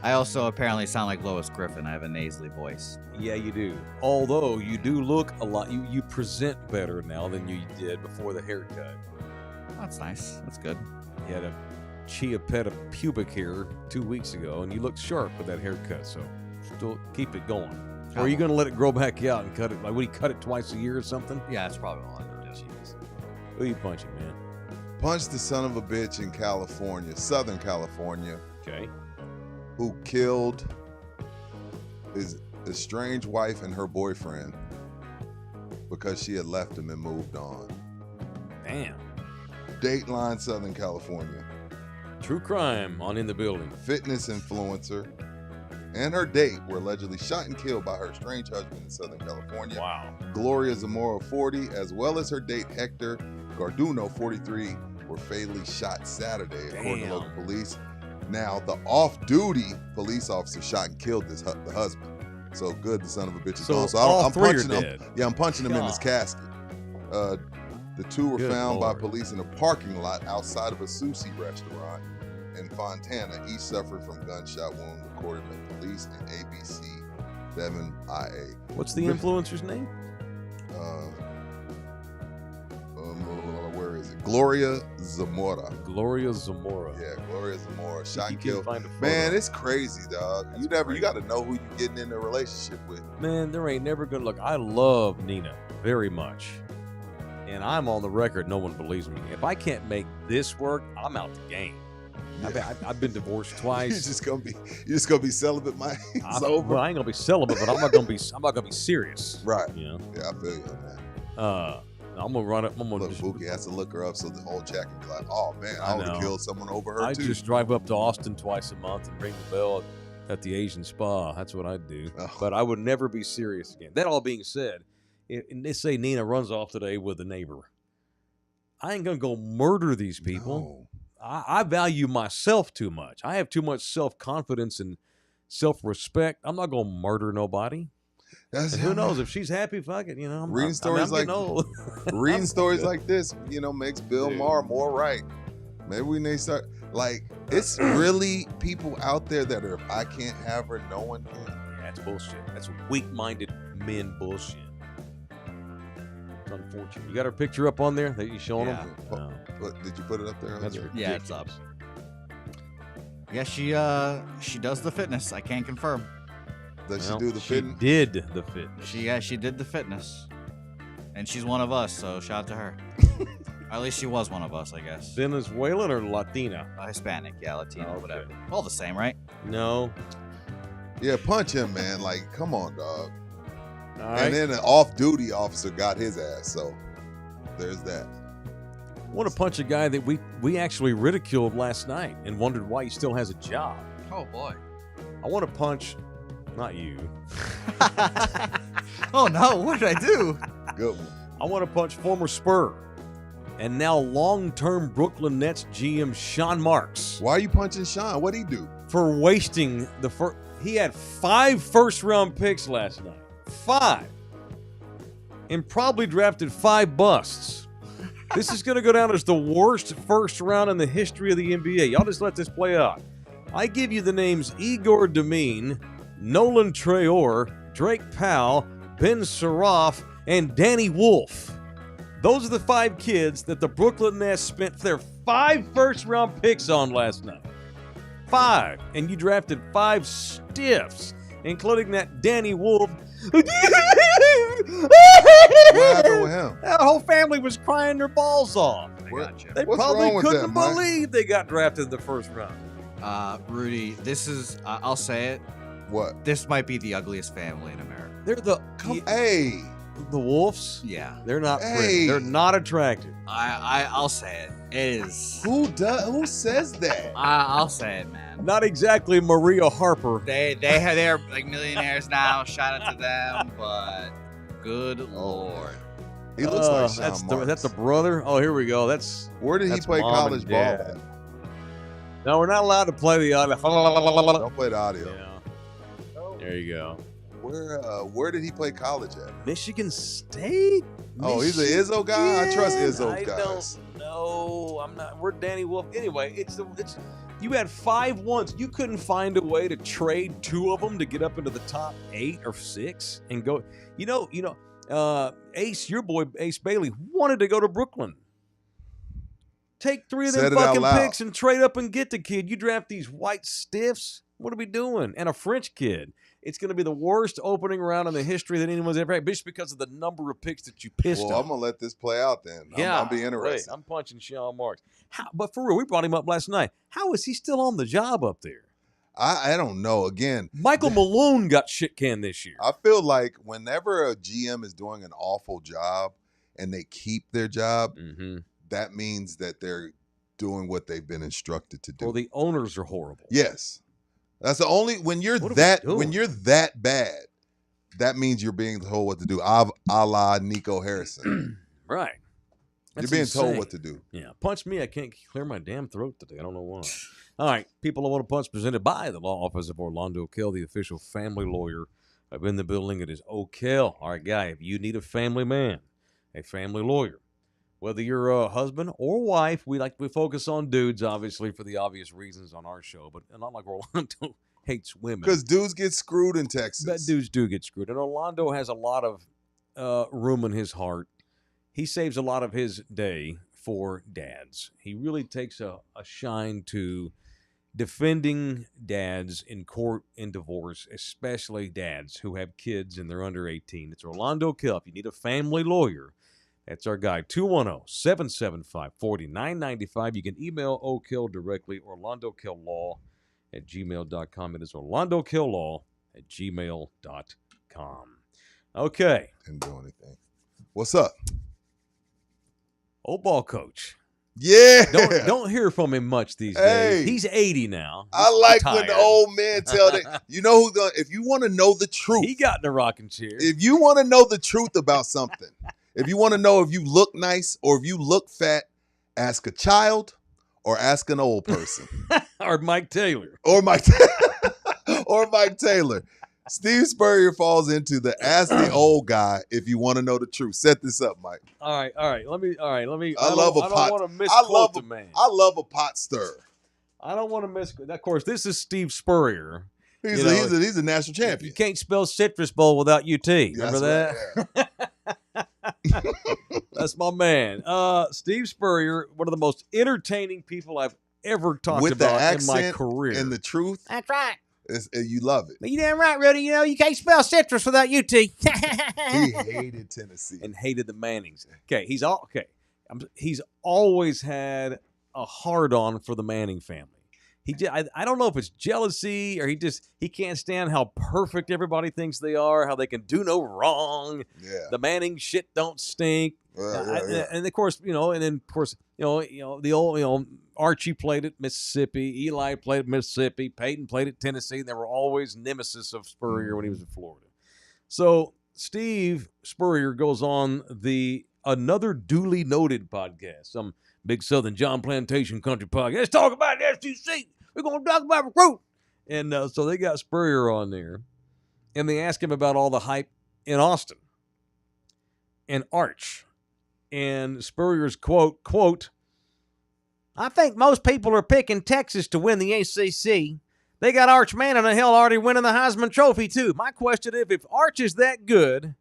I also apparently sound like Lois Griffin. I have a nasally voice. Yeah, you do. Although you do look a lot, you present better now than you did before the haircut. That's nice. That's good. You had a chia peta pubic hair 2 weeks ago, and you look sharp with that haircut. So still keep it going. Or are you going to let it grow back out and cut it? Like, would you cut it twice a year or something? Yeah, that's probably what I'm going to do. Who you punching, man? Punch the son of a bitch in California, Southern California, Okay. who killed his estranged wife and her boyfriend because she had left him and moved on. Damn. Dateline, Southern California. True crime on In the Building. Fitness influencer and her date were allegedly shot and killed by her estranged husband in Southern California. Wow. Gloria Zamora, 40, as well as her date Hector Garduno, 43, were fatally shot Saturday, according to Damn. local police. Now, the off-duty police officer shot and killed the husband. So good, the son of a bitch is So gone. So all I'm three are punching him. dead. Yeah, I'm punching him in his God. casket. The two were Good found Lord. by police in a parking lot outside of a sushi restaurant in Fontana. Each suffered from gunshot wound, according to police and ABC 7IA. What's the influencer's name? Where is it? Gloria Zamora. Gloria Zamora. Yeah, Gloria Zamora. Shot You and can killed. find a photo. Man, it's crazy, dog. That's You crazy. got to know who you're getting in a relationship with. Man, there ain't never gonna look. I love Nina very much, and I'm on the record. No one believes me. If I can't make this work, I'm out the game. I've been divorced You're twice. just gonna be celibate, man. It's over. Well, I ain't gonna be celibate, but I'm not gonna be serious. Right. You know. Yeah, I feel you on that. I'm gonna run up. I'm gonna Look, just. Bookie has to look her up so the whole chat can be like, oh man, I I would have know. killed someone over her I too. just drive up to Austin twice a month and ring the bell at the Asian spa. That's what I'd do. Oh. But I would never be serious again. That all being said, and they say Nina runs off today with a neighbor. I ain't gonna go murder these people. No. I value myself too much. I have too much self-confidence and self-respect. I'm not gonna murder nobody. That's And who knows if she's happy? Fuck it. You know, I'm, Reading I'm stories getting like- old. Reading I'm stories good. like this, makes Bill Dude. Maher more right. Maybe we need to start it's really people out there that are, if I can't have her, no one can. Yeah, that's bullshit. That's weak-minded men bullshit. It's unfortunate. You got her picture up on there that you showing Yeah. them? No, What, did you put it up there? that's ridiculous. ridiculous. Yeah, it's up. Yeah, she does the fitness. I can confirm. Does Well, she do the she fitting? did the fitness. She did the fitness, and she's one of us. So shout out to her. At least she was one of us, I guess. Venezuelan or Latina? Hispanic, yeah, Latino, Okay. whatever. All the same, right? No. Yeah, punch him, man. Like, come on, dog. All And right. then an off-duty officer got his ass. So there's that. I want to punch a guy that we actually ridiculed last night and wondered why he still has a job. Oh, boy. I want to punch, not you. Oh, no. What did I do? Good one. I want to punch former Spur and now long-term Brooklyn Nets GM Sean Marks Why are you punching Sean? What'd he do? for wasting the first. He had 5 first-round picks last night. 5. And probably drafted 5 busts. This is going to go down as the worst first round in the history of the NBA. Y'all just let this play out. I give you the names Igor Demine, Nolan Traore, Drake Powell, Ben Saroff, and Danny Wolf. Those are the 5 kids that the Brooklyn Nets spent their 5 first-round picks on last night. 5. And you drafted 5 stiffs, including that Danny Wolf. What happened with him? That whole family was crying their balls off. I What- got you. They What's probably wrong with couldn't that, Mike? believe they got drafted in the first round. Rudy, this is, I'll say it, What? this might be the ugliest family in America. They're the Hey, the Wolves. Yeah. They're not pretty. Hey. They're not attractive. I'll say it. It is. who says that? I'll say it, man. Not exactly Maria Harper. They're like millionaires now. Shout out to them, but good lord. He looks like Sean that's Marks. that's the brother. Oh, here we go. Where did he that's play mom college and ball dad. at? No, we're not allowed to play the audio. Don't play the audio. Yeah. There you go. Where did he play college at? Michigan State. Oh, he's an Izzo guy? I trust Izzo's I guys. don't know. I'm not. We're Danny Wolf. Anyway, it's you had 5 once. You couldn't find a way to trade 2 of them to get up into the top 8 or 6 and go. Ace, your boy Ace Bailey wanted to go to Brooklyn. Take 3 of them Said it out fucking loud. picks and trade up and get the kid. You draft these white stiffs. What are we doing? And a French kid. It's going to be the worst opening round in the history that anyone's ever had, just because of the number of picks that you pissed Well, on. I'm gonna let this play out then. Yeah, I'll be interested. Wait, I'm punching Sean Marks. But for real, we brought him up last night. How is he still on the job up there? I don't know. Again, Michael Malone got shit canned this year. I feel like whenever a GM is doing an awful job and they keep their job, Mm-hmm. that means that they're doing what they've been instructed to do. Well, the owners are horrible. Yes. That's the only when you're What are we that doing? when you're that bad, that means you're being told what to do. A la Nico Harrison. Right. You're That's being insane. told what to do. Yeah, punch me. I can't clear my damn throat today. I don't know why. All right, people I want to punch presented by the law office of Orlando Kell, the official family lawyer. I've been in the building. It is O'Kell. All right, guy, if you need a family man, a family lawyer, whether you're a husband or wife, we focus on dudes, obviously, for the obvious reasons on our show, but not like Orlando hates women. Because dudes get screwed in Texas. But dudes do get screwed. And Orlando has a lot of room in his heart. He saves a lot of his day for dads. He really takes a shine to defending dads in court in divorce, especially dads who have kids and they're under 18. It's Orlando Kell. If you need a family lawyer, that's our guy, 210-775-4995. You can email O'Kell directly, orlandokilllaw@gmail.com. It is orlandokilllaw@gmail.com. Okay. Didn't do anything. What's up? Old ball coach. Yeah. Don't hear from him much these Hey. days. He's 80 now. I He's like when the retired. old men tell that. You know who gonna, if you want to know the truth, He got in a rocking chair. if you want to know the truth about something, if you want to know if you look nice or if you look fat, ask a child or ask an old person. Or Mike Taylor. or Mike or Mike Taylor. Steve Spurrier falls into the ask the old guy if you want to know the truth. Set this up, Mike. All right. Let me. I I love a don't pot- want to I misquote love the man. I love a pot stir. I don't want to misquote. Of course, this is Steve Spurrier. He's You a, know, he's a national You champion. can't spell Citrus Bowl without UT. Remember that? That's right, yeah. That's my man. Steve Spurrier, one of the most entertaining people I've ever talked With the about in my accent career. And the truth, That's right. you love it. You damn right, Rudy. You know, you can't spell citrus without UT. He hated Tennessee. And hated the Mannings. Okay, he's all okay. he's always had a hard-on for the Manning family. I don't know if it's jealousy or he can't stand how perfect everybody thinks they are, how they can do no wrong. Yeah. The Manning shit don't stink. Yeah. And of course, the old, Archie played at Mississippi, Eli played at Mississippi, Peyton played at Tennessee, and they were always nemesis of Spurrier when he was in Florida. So Steve Spurrier goes on another duly noted podcast, some big Southern John Plantation country podcast. Let's talk about the SEC. We're going to talk about recruit. And so they got Spurrier on there, and they ask him about all the hype in Austin and Arch. And Spurrier's quote, I think most people are picking Texas to win the ACC. They got Arch Manning and hell already winning the Heisman Trophy too. My question is, if Arch is that good,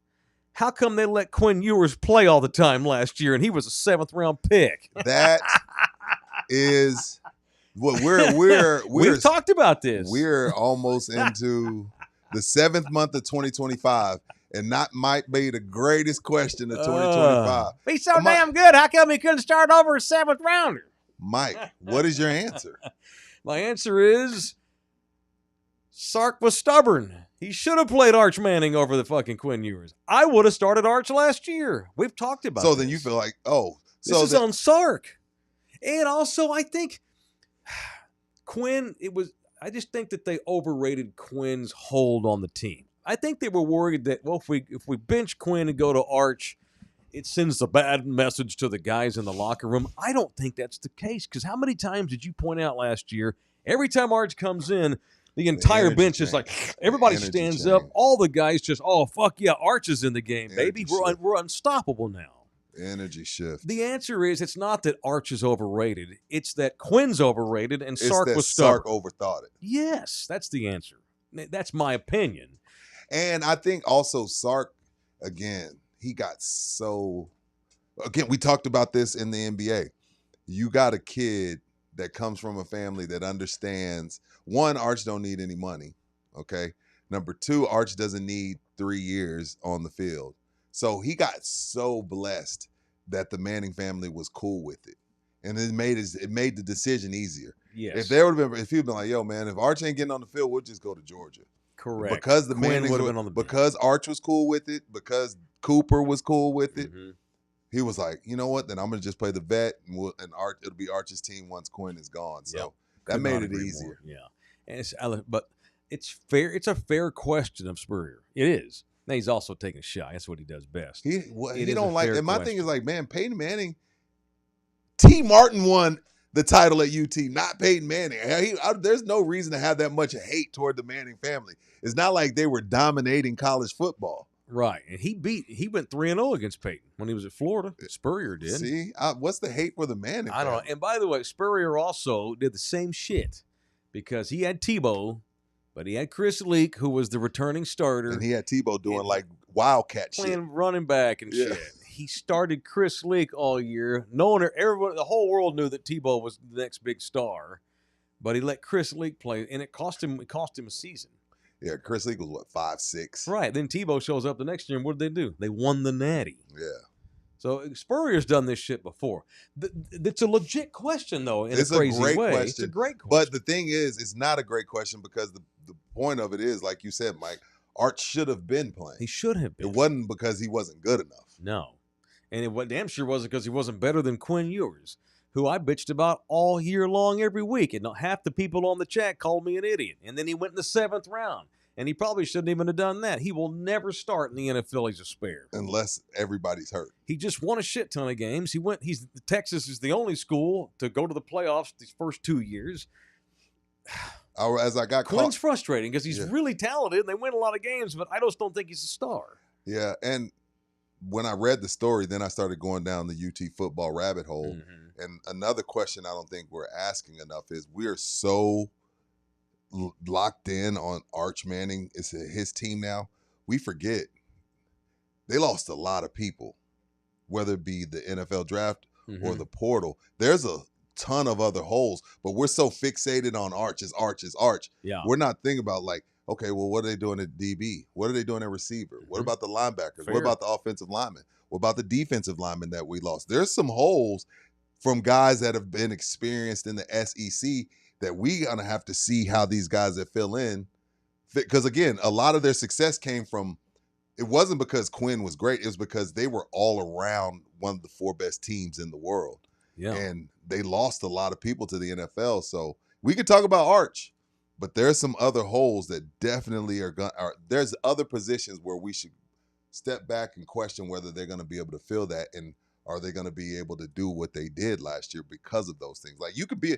how come they let Quinn Ewers play all the time last year and he was a 7th-round pick? That is what we've talked about this. We're almost into the 7th month of 2025, and that might be the greatest question of 2025. He's so damn good. How come he couldn't start over a 7th-rounder? Mike, what is your answer? My answer is Sark was stubborn. He should have played Arch Manning over the fucking Quinn Ewers. I would have started Arch last year. We've talked about this. So then you feel like, this is on Sark. And also, I think Quinn, I just think that they overrated Quinn's hold on the team. I think they were worried that, well, if we bench Quinn and go to Arch, it sends a bad message to the guys in the locker room. I don't think that's the case, because how many times did you point out last year, every time Arch comes in, the entire bench is like, everybody stands up. All the guys just, oh, fuck yeah, Arch is in the game, baby. We're unstoppable now. Energy shift. The answer is, it's not that Arch is overrated. It's that Quinn's overrated and Sark was stubborn. Sark overthought it. Yes, that's the answer. That's my opinion. And I think also Sark, again, he got so... Again, we talked about this in the NBA. You got a kid that comes from a family that understands, one, Arch don't need any money, okay? Number two, Arch doesn't need 3 years on the field. So he got so blessed that the Manning family was cool with it. And it made the decision easier. Yes. If he'd been like, yo, man, if Arch ain't getting on the field, we'll just go to Georgia. Correct. Because the Mannings would have been on the bench. Because Arch was cool with it, because Cooper was cool with it, Mm-hmm. he was like, you know what? Then I'm gonna just play the vet, and it'll be Arch's team once Quinn is gone. So that made it easier. More. Yeah, and but it's fair. It's a fair question of Spurrier. It is. Now he's also taking a shot. That's what he does best. He don't like. And my question. thing is like, man, Peyton Manning. T. Martin won the title at UT, not Peyton Manning. There's no reason to have that much hate toward the Manning family. It's not like they were dominating college football. Right, and he went 3-0 against Peyton when he was at Florida. Spurrier did. See, what's the hate for the Manning? I don't know. And by the way, Spurrier also did the same shit because he had Tebow, but he had Chris Leak, who was the returning starter, and he had Tebow doing like wildcat playing shit, running back and shit. He started Chris Leak all year, knowing everyone, the whole world knew that Tebow was the next big star, but he let Chris Leak play, and it cost him a season. Yeah, Chris Leak was, 5'6"? Right. Then Tebow shows up the next year, and what did they do? They won the Natty. Yeah. So Spurrier's done this shit before. It's a legit question, though, in a crazy way. Question. It's a great question. But the thing is, it's not a great question because the point of it is, like you said, Mike, Arch should have been playing. He should have been. It wasn't because he wasn't good enough. No. And it damn sure wasn't because he wasn't better than Quinn Ewers, who I bitched about all year long every week. And half the people on the chat called me an idiot. And then he went in the 7th round. And he probably shouldn't even have done that. He will never start in the NFL. He's a spare. Unless everybody's hurt. He just won a shit ton of games. Texas is the only school to go to the playoffs these first 2 years. Quinn's frustrating because he's really talented. And they win a lot of games, but I just don't think he's a star. Yeah, and when I read the story, then I started going down the UT football rabbit hole. Mm-hmm. And another question I don't think we're asking enough is we are so locked in on Arch Manning. It's his team now. We forget they lost a lot of people, whether it be the NFL draft or the portal. There's a ton of other holes, but we're so fixated on Arch is Arch is Arch. Yeah. We're not thinking about like, okay, well, what are they doing at DB? What are they doing at receiver? What about the linebackers? Fair. What about the offensive linemen? What about the defensive linemen that we lost? There's some holes from guys that have been experienced in the SEC that we gonna have to see how these guys that fill in fit. Because again, a lot of their success came from, it wasn't because Quinn was great, it was because they were all around one of the 4 best teams in the world. Yeah. And they lost a lot of people to the NFL. So we could talk about Arch, but there's some other holes that definitely there's other positions where we should step back and question whether they're going to be able to fill that, and are they going to be able to do what they did last year because of those things. Like, you could be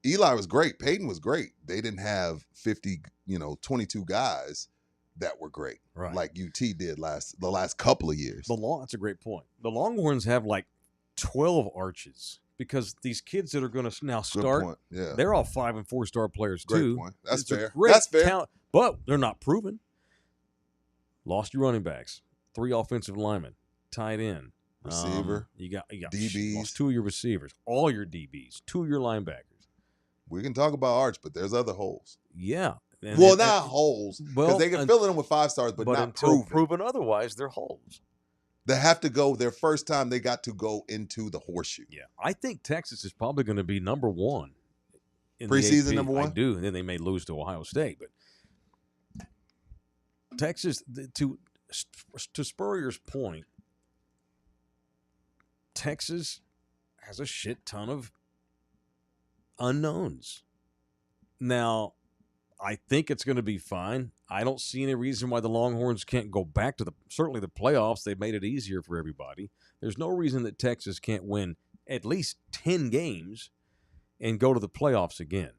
Eli was great, Peyton was great. They didn't have 22 guys that were great, Right. like UT did the last couple of years. That's a great point. The Longhorns have like 12 arches because these kids that are going to now Good start, point. Yeah, they're all 5 and 4 star players great too. point. That's It's a fair. great That's fair. talent, but they're not proven. Lost your running backs, 3 offensive linemen, tight end, Receiver. You got DBs. lost 2 of your receivers, all your DBs, 2 of your linebackers. We can talk about Arch, but there's other holes. Yeah. Not holes, because well, they can fill in with 5 stars, but not until proven. otherwise, they're holes. They have to go their first time. They got to go into the horseshoe. Yeah, I think Texas is probably going to be number 1 in the Preseason AP. number 1? I do, and then they may lose to Ohio State, but Texas, to Spurrier's point, Texas has a shit ton of unknowns. Now, I think it's going to be fine. I don't see any reason why the Longhorns can't go back to certainly the playoffs. They've made it easier for everybody. There's no reason that Texas can't win at least 10 games and go to the playoffs again,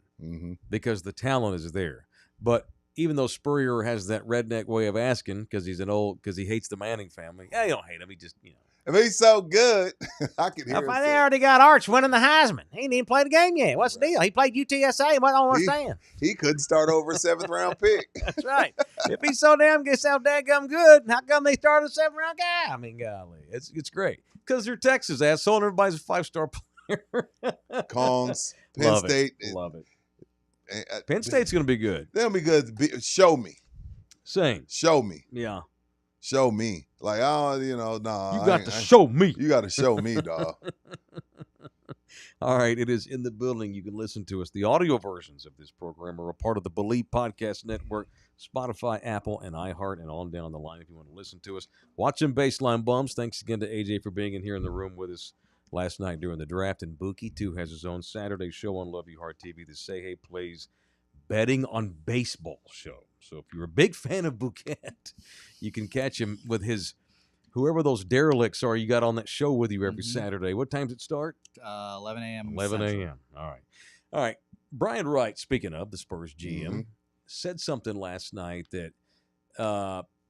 because the talent is there. But even though Spurrier has that redneck way of asking, because he hates the Manning family. Yeah, you don't hate him. He just, If he's so good, I can hear him They say, already got Arch winning the Heisman. He ain't even played the game yet. What's the deal? He played UTSA. What I don't understand. he couldn't start over a 7th round pick. That's right. If he's so daggum good, how come they started a 7th-round guy? I mean, golly. it's great. Because they're Texas, asshole, and everybody's a 5-star player. Kongs, Penn Love State. Love it. Penn State's going to be good. They'll be good. Show me. Same. Show me. Yeah. Show me. Like, nah. You got to show me. You got to show me, dog. All right. It is in the building. You can listen to us. The audio versions of this program are a part of the Believe Podcast Network, Spotify, Apple, and iHeart, and on down the line if you want to listen to us. Watch them Baseline Bums. Thanks again to AJ for being in here in the room with us last night during the draft. And Buki, too, has his own Saturday show on Love You Heart TV, the Say Hey Plays Betting on Baseball show. So if you're a big fan of Bouquet, you can catch him with his whoever those derelicts are you got on that show with you every Saturday. What time does it start? 11 a.m. 11 a.m. All right. Brian Wright, speaking of the Spurs GM, said something last night that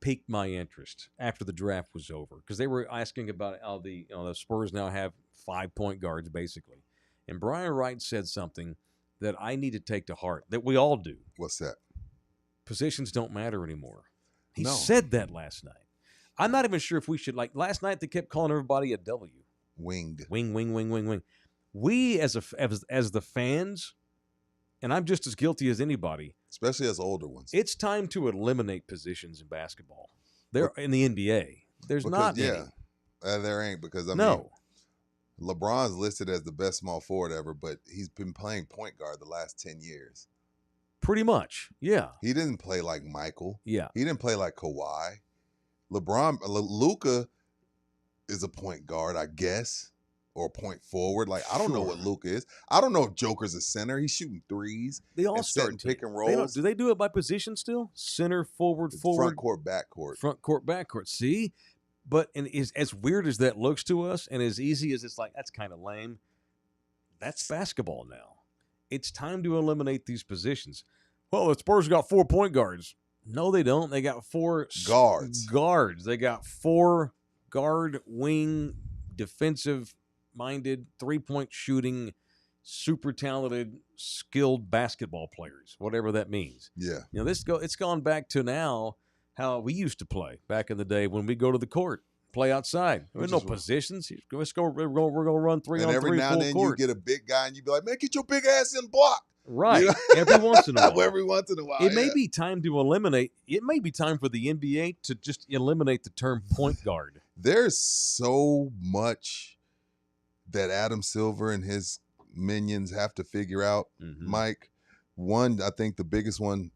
piqued my interest after the draft was over, because they were asking about how the Spurs now have 5 point guards basically, and Brian Wright said something that I need to take to heart, that we all do. What's that? Positions don't matter anymore. He No. said that last night. I'm not even sure if we should, like last night they kept calling everybody a W. Winged. Wing. We as the fans, and I'm just as guilty as anybody, Especially as older ones. it's time to eliminate positions in basketball. There in the NBA. There's not any. There ain't, because No. LeBron's listed as the best small forward ever, but he's been playing point guard the last 10 years. Pretty much. Yeah. He didn't play like Michael. Yeah. He didn't play like Kawhi. Luka is a point guard, I guess, or a point forward. Like, I don't know what Luka is. I don't know if Joker's a center. He's shooting threes. They all and setting start pick and They don't, rolls. do they do it by position still? Center, forward, Front court, back court. front court, back court. See? But as weird as that looks to us, and as easy as it's like, that's kind of lame, that's basketball now. It's time to eliminate these positions. Well, the Spurs got 4 point guards. No, they don't. They got 4 Guards. They got 4 guard, wing, defensive-minded, 3-point shooting, super talented, skilled basketball players, whatever that means. Yeah. It's gone back to now how we used to play back in the day when we go to the court, play outside. There's no positions. Let's go. We're going to run 3 on 3 every now and full then court. you get a big guy and you be like, man, get your big ass in block. Right. You know? Every once in a while. Every once in a while. It may be time to eliminate. It may be time for the NBA to just eliminate the term point guard. there's so much that Adam Silver and his minions have to figure out, Mike. One, I think the biggest one,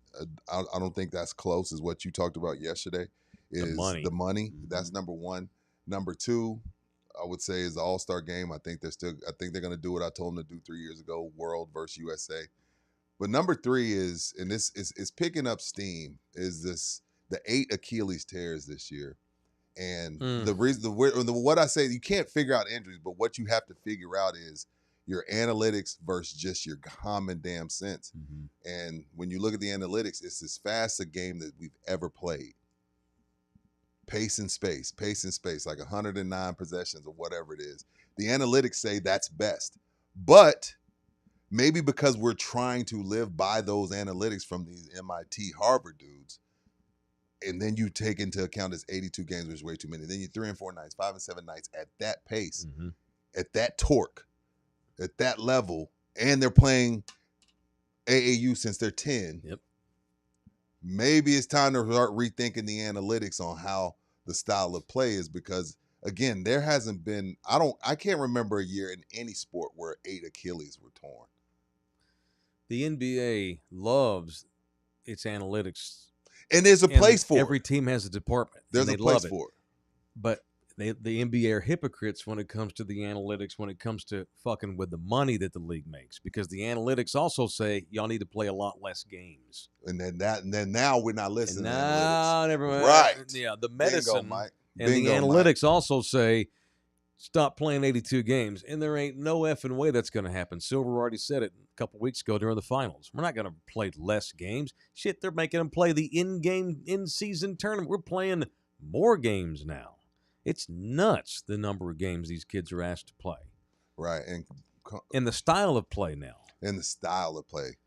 I don't think that's close, is what you talked about yesterday, is the money. That's number one. Number two, I would say, is the All-Star game. I think they're going to do what I told them to do 3 years ago, World versus USA. But number three is, and this is picking up steam, is the 8 Achilles tears this year. And the reason, what I say, you can't figure out injuries, but what you have to figure out is your analytics versus just your common damn sense. And when you look at the analytics, it's as fast a game that we've ever played. Pace and space, like 109 possessions or whatever it is. The analytics say that's best. But maybe because we're trying to live by those analytics from these MIT Harvard dudes, and then you take into account this 82 games, which is way too many. Then you 3 and 4 nights, 5 and 7 nights at that pace, at that torque, at that level, and they're playing AAU since they're 10. Maybe it's time to start rethinking the analytics on how the style of play is, because again, there hasn't been, I can't remember a year in any sport where 8 Achilles were torn. The NBA loves its analytics. And there's a place for it. Every team has a department. There's a place for it. But the NBA are hypocrites when it comes to the analytics, when it comes to fucking with the money that the league makes, because the analytics also say y'all need to play a lot less games. And then now we're not listening. Now, never mind. Right. Yeah, the medicine Bingo, Mike. and the analytics also say stop playing 82 games, and there ain't no effing way that's going to happen. Silver already said it a couple weeks ago during the finals. We're not going to play less games. Shit, they're making them play the in-season tournament. We're playing more games now. It's nuts the number of games these kids are asked to play. Right. And the style of play now. And the style of play.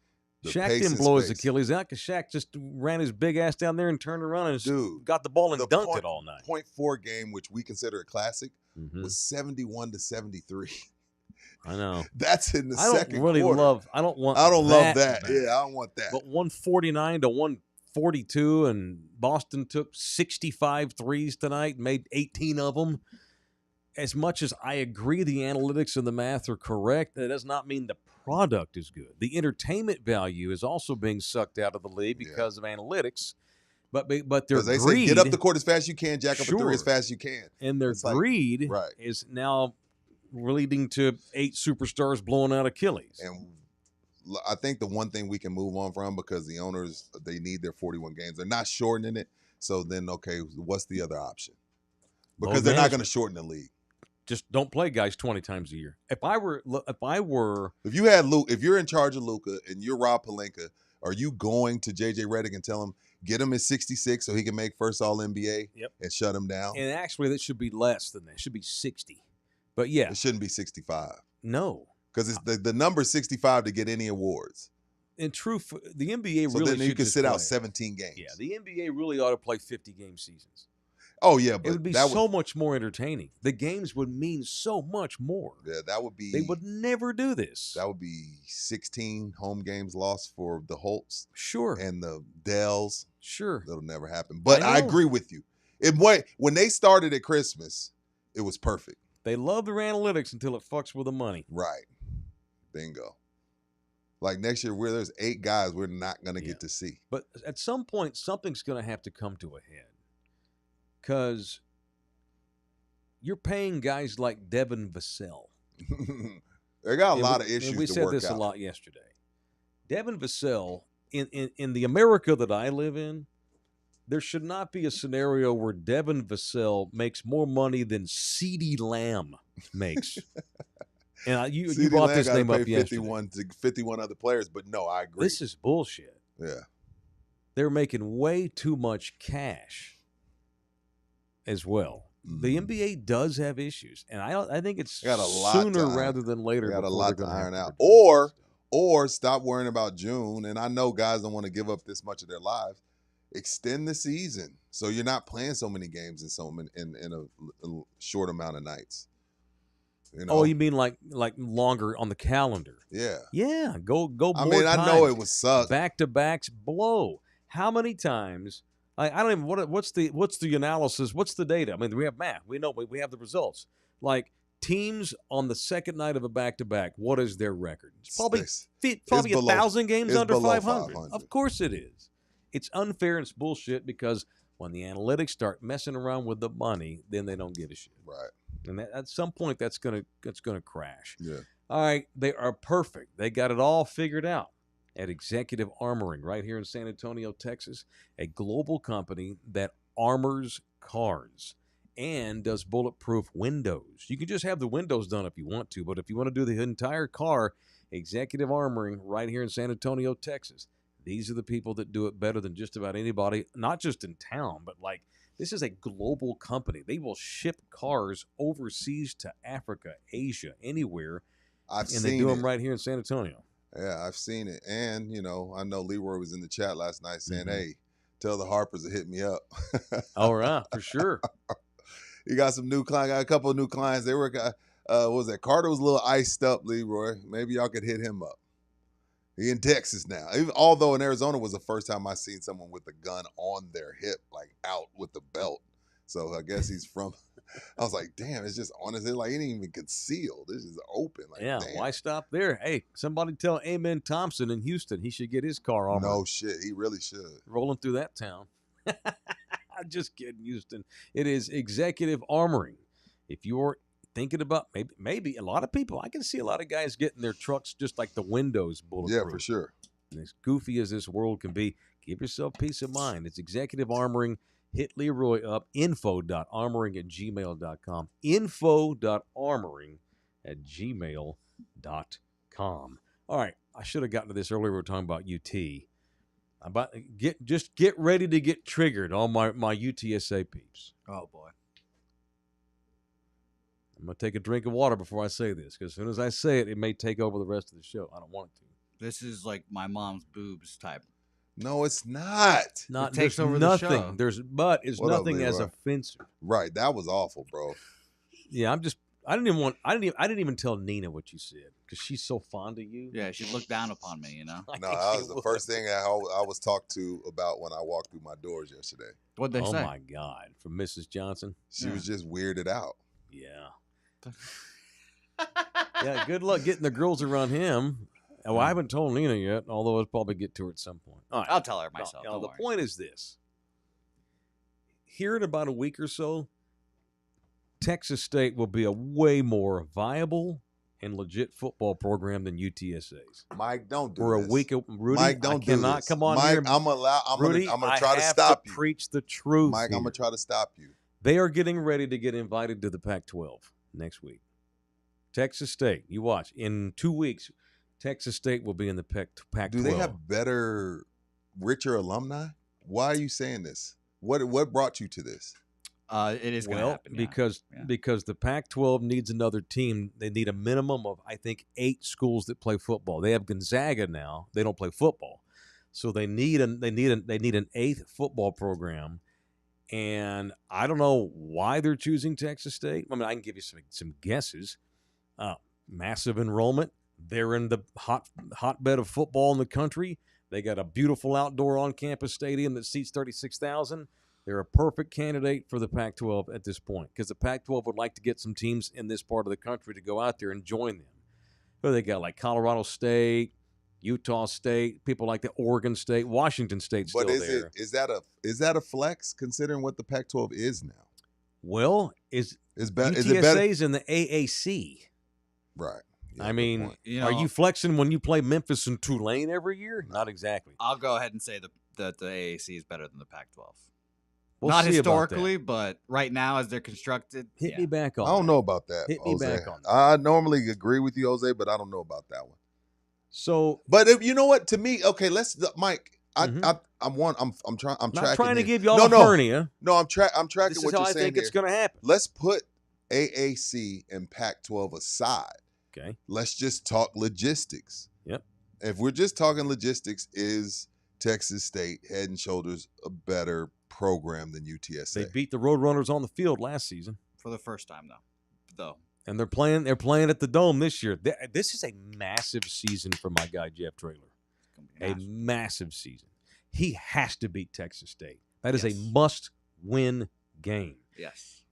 Shaq didn't blow his Achilles out because Shaq just ran his big ass down there and turned around and got the ball and dunked it all night. .4 game, which we consider a classic, was 71-73. I know. That's in the second quarter. I don't love that. Yeah, I don't want that. But 149 to 142, and Boston took 65 threes tonight, made 18 of them. As much as I agree the analytics and the math are correct, that does not mean the product is good. The entertainment value is also being sucked out of the league because of analytics. But their they greed, say get up the court as fast as you can, jack up a three as fast as you can. And their greed is now leading to 8 superstars blowing out Achilles. And I think the one thing we can move on from, because the owners, they need their 41 games. They're not shortening it. So then, okay, what's the other option? Because they're not going to shorten the league. Just don't play guys 20 times a year. If you're in charge of Luka and you're Rob Pelinka, are you going to JJ Redick and tell him get him at 66 so he can make first All NBA and shut him down? And actually, that should be less than that. It should be 60. But yeah, it shouldn't be 65. No, because it's the number 65 to get any awards. In truth, the NBA so really then you can sit out 17 games. Yeah, the NBA really ought to play 50-game seasons. Oh, yeah. But it would be so much more entertaining. The games would mean so much more. Yeah, that would be. They would never do this. That would be 16 home games lost for the Holts. Sure. And the Dells. Sure. That'll never happen. But I agree with you. When they started at Christmas, it was perfect. They love their analytics until it fucks with the money. Right. Bingo. Like next year, where there's 8 guys we're not going to get to see. But at some point, something's going to have to come to a head. Because you're paying guys like Devin Vassell. They got a lot of issues to work out. We said this a lot yesterday. Devin Vassell, in the America that I live in, there should not be a scenario where Devin Vassell makes more money than CeeDee Lamb makes. And you brought this name up yesterday. 51 other players, but no, I agree. This is bullshit. Yeah. They're making way too much cash as well. The NBA does have issues, and I think it's sooner rather than later. They got a lot to iron out. Or stop worrying about June. And I know guys don't want to give up this much of their lives. Extend the season so you're not playing so many games in a short amount of nights. You know? Oh, you mean like longer on the calendar? Yeah. Yeah. Go. I mean, I know it would suck. Back-to-backs blow. How many times? I don't even what's the analysis? What's the data? I mean, we have math. We know we have the results. Like teams on the second night of a back-to-back, what is their record? It's probably probably below- 1,000 games it's under below 500. 500. Of course it is. It's unfair and it's bullshit because when the analytics start messing around with the money, then they don't give a shit. Right. And at some point, that's gonna crash. Yeah. All right, they are perfect. They got it all figured out at Executive Armoring right here in San Antonio, Texas, a global company that armors cars and does bulletproof windows. You can just have the windows done if you want to, but if you want to do the entire car, Executive Armoring right here in San Antonio, Texas. These are the people that do it better than just about anybody, not just in town, but like this is a global company. They will ship cars overseas to Africa, Asia, anywhere, I've and seen they do it. them right here in San Antonio. Yeah, I've seen it. And, I know Leroy was in the chat last night saying, Mhm. hey, tell the Harpers to hit me up. All right, for sure. You got some new clients, got a couple of new clients. They were, what was that? Carter was a little iced up, Leroy. Maybe y'all could hit him up. He in Texas now. Although in Arizona was the first time I seen someone with a gun on their hip, like out with the belt. So I guess he's from. I was like, damn, it's just on his head. Like, it ain't even concealed. This is open. Like, Yeah, damn. why stop there? Hey, somebody tell Amen Thompson in Houston he should get his car armored. No shit. He really should. Rolling through that town. Just kidding, Houston. It is Executive Armoring. If you're thinking about maybe a lot of people, I can see a lot of guys getting their trucks just like the windows bulletproof. Yeah, for sure. And as goofy as this world can be, give yourself peace of mind. It's Executive Armoring. Hit Leroy up, info.armoring@gmail.com. info.armoring@gmail.com. All right, I should have gotten to this earlier. We were talking about UT. Get ready to get triggered, all my UTSA peeps. Oh boy. I'm going to take a drink of water before I say this, because as soon as I say it, it may take over the rest of the show. I don't want it to. This is like my mom's boobs type. No, it's not. Not takes there's over the nothing. show. But it's What up, nothing as Leroy? offensive. Right. That was awful, bro. Yeah, I didn't even tell Nina what you said because she's so fond of you. Yeah, she looked down upon me, No, I think that she was the would. first thing I was talked to about when I walked through my doors yesterday. What'd they Oh say? my God, from Mrs. Johnson. She was just weirded out. Yeah. Yeah. Good luck getting the girls around him. Oh, I haven't told Nina yet, although I'll probably get to her at some point. All right. I'll tell her myself. Now, don't the worry. point is this. Here in about a week or so, Texas State will be a way more viable and legit football program than UTSA's. Mike, don't do We're this. a week, Rudy. Mike, don't I cannot do this. come on Mike, here. I'm Rudy, gonna I try to have stop you. Preach the truth. Mike, I'm here. gonna try to stop you. They are getting ready to get invited to the Pac-12 next week. Texas State, you watch. In 2 weeks, Texas State will be in the Pac-12. Do they have better, richer alumni? Why are you saying this? What brought you to this? It is going to happen. Yeah. Because the Pac-12 needs another team. They need a minimum of, I think, 8 schools that play football. They have Gonzaga now. They don't play football, so they need an 8th football program. And I don't know why they're choosing Texas State. I mean, I can give you some guesses. Massive enrollment. They're in the hotbed of football in the country. They got a beautiful outdoor on-campus stadium that seats 36,000. They're a perfect candidate for the Pac-12 at this point because the Pac-12 would like to get some teams in this part of the country to go out there and join them. But they got like Colorado State, Utah State, people like the Oregon State, Washington State's But still there. is that a flex considering what the Pac-12 is now? Well, is Is it better? UTSA's in the AAC. Right. Yeah, I good mean, point. are you flexing when you play Memphis and Tulane every year? Not exactly. I'll go ahead and say that the AAC is better than the Pac-12. We'll Not see about that. historically, but right now as they're constructed, Hit yeah. me back on I don't that. know about that. Hit me Jose. back on that. I normally agree with you, Jose, but I don't know about that one. So But if you know what, to me, okay, Mike. I'm Mhm. tracking. not trying to here. give y'all No, a no. hernia. No, I'm tracking This what is how you're I saying think here. it's going to happen. Let's put AAC and Pac-12 aside. Okay. Let's just talk logistics. Yep. If we're just talking logistics, is Texas State head and shoulders a better program than UTSA? They beat the Roadrunners on the field last season, for the first time though. and they're playing at the Dome this year. This is a massive season for my guy Jeff Traylor. It's gonna be A massive season. He has to beat Texas State. That is a Yes. must-win game. Yes.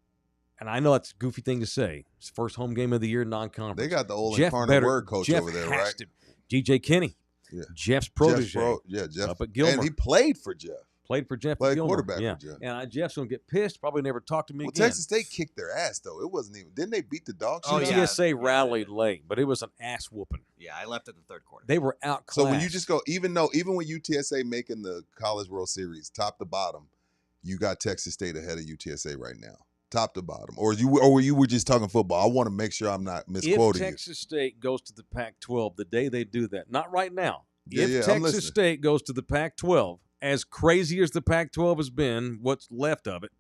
And I know that's a goofy thing to say. It's the first home game of the year, non-conference. They got the old Jeff incarnate better- word coach Jeff over there, has right? to. G.J. Kinney. Yeah. Jeff's protege. Jeff. Up at Gilmer. And he played for Jeff. Played for Jeff Played Gilmer. quarterback yeah. for Jeff. And Jeff's going to get pissed. Probably never talk to me Well, again. Texas State kicked their ass though. It wasn't even. Didn't they beat the dog shit? Oh, out of yeah. them? UTSA rallied late, but it was an ass whooping. Yeah, I left at the third quarter. They were outclassed. So when you just go, even with UTSA making the College World Series, top to bottom, you got Texas State ahead of UTSA right now, top to bottom. Or you were just talking football. I want to make sure I'm not misquoting if Texas State goes to the Pac-12 the day they do that, not right now. Yeah, if yeah, I'm Texas listening. State goes to the Pac-12, as crazy as the Pac-12 has been, what's left of it,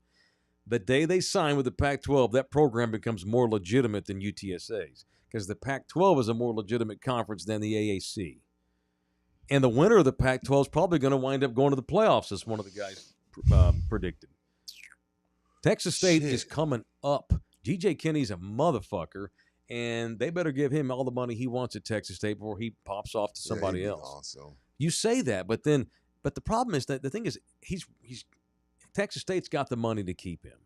the day they sign with the Pac-12, that program becomes more legitimate than UTSA's because the Pac-12 is a more legitimate conference than the AAC. And the winner of the Pac-12 is probably going to wind up going to the playoffs, as one of the guys predicted. Texas State Shit. is coming up. G.J. Kinney's a motherfucker, and they better give him all the money he wants at Texas State before he pops off to somebody Yeah, else. Also. You say that, but the problem is that the thing is he's Texas State's got the money to keep him.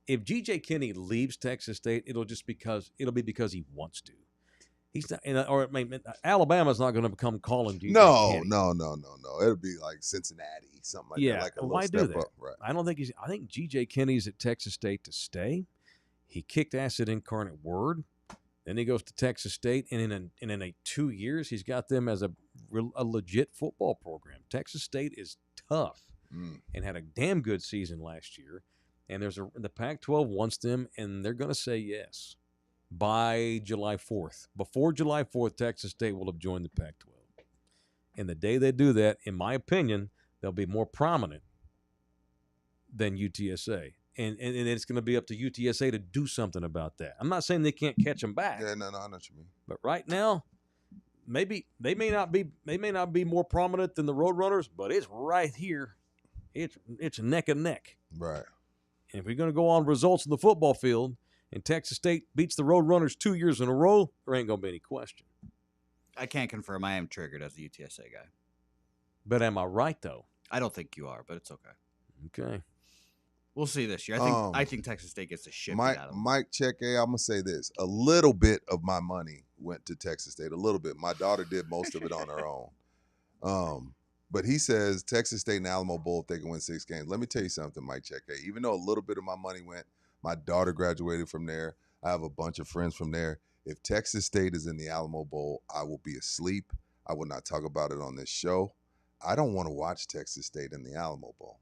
If G.J. Kinney leaves Texas State, it'll be because he wants to. He's not, or I mean, Alabama's not going to become calling G.J. No. Kinney. It'll be like Cincinnati, something like Yeah, that. Like a why little do step that? up. Right. I think G.J. Kinney's at Texas State to stay. He kicked ass at Incarnate Word. Then he goes to Texas State, and in 2 years, he's got them as a legit football program. Texas State is tough and had a damn good season last year. And the Pac-12 wants them, and they're going to say yes by July 4th. Before July 4th, Texas State will have joined the Pac-12. And the day they do that, in my opinion, they'll be more prominent than UTSA. And it's going to be up to UTSA to do something about that. I'm not saying they can't catch them back. Yeah, no, I know what you mean. But right now, maybe they may not be more prominent than the Roadrunners, but it's right here. It's neck and neck. Right. And if we're going to go on results in the football field, and Texas State beats the Roadrunners 2 years in a row, there ain't going to be any question. I can't confirm I am triggered as a UTSA guy. But am I right though? I don't think you are, but it's okay. Okay. We'll see this year. I think Texas State gets the shit beat out of them. Mike Check, I'm gonna say this: a little bit of my money went to Texas State. A little bit. My daughter did most of it on her own. But he says Texas State and Alamo Bowl, if they can win 6 games. Let me tell you something, Mike Check. Even though a little bit of my money went, my daughter graduated from there. I have a bunch of friends from there. If Texas State is in the Alamo Bowl, I will be asleep. I will not talk about it on this show. I don't want to watch Texas State in the Alamo Bowl.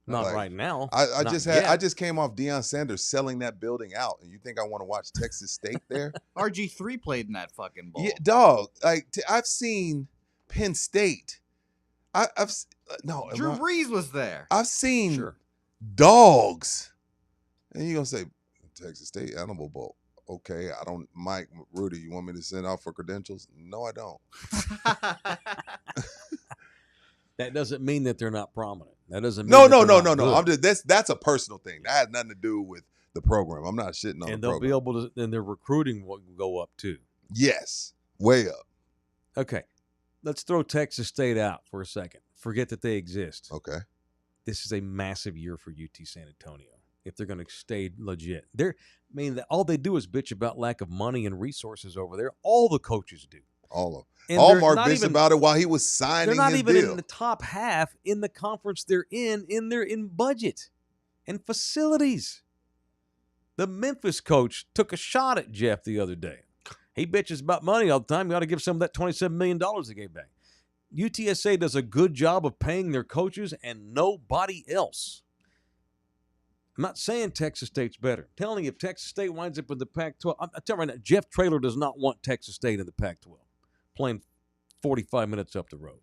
Not Like, right now. I Not just yet. came off Deion Sanders selling that building out, and you think I want to watch Texas State there? RG3 played in that fucking bowl. Yeah, dog. Like I've seen Penn State. No, Drew Brees was there. I've seen Sure. dogs, and you gonna say Texas State Animal Bowl? Okay, I don't. Mike Rudy, you want me to send out for credentials? No, I don't. That doesn't mean that they're not prominent. That doesn't mean No. that they're not I'm good. just that's a personal thing. That has nothing to do with the program. I'm not shitting on And the they'll program. be able to, and their recruiting will go up too. Yes, way up. Okay, let's throw Texas State out for a second. Forget that they exist. Okay. This is a massive year for UT San Antonio if they're going to stay legit. All they do is bitch about lack of money and resources over there. All the coaches do. All of And all they're Mark not bitched even- about it while he was signing They're not his even deal. in the top half in the conference they're in budget and facilities. The Memphis coach took a shot at Jeff the other day. He bitches about money all the time. You got to give some of that $27 million they gave back. UTSA does a good job of paying their coaches and nobody else. I'm not saying Texas State's better. I'm telling you, if Texas State winds up in the Pac-12, I'm telling you right now, Jeff Traylor does not want Texas State in the Pac-12, playing 45 minutes up the road.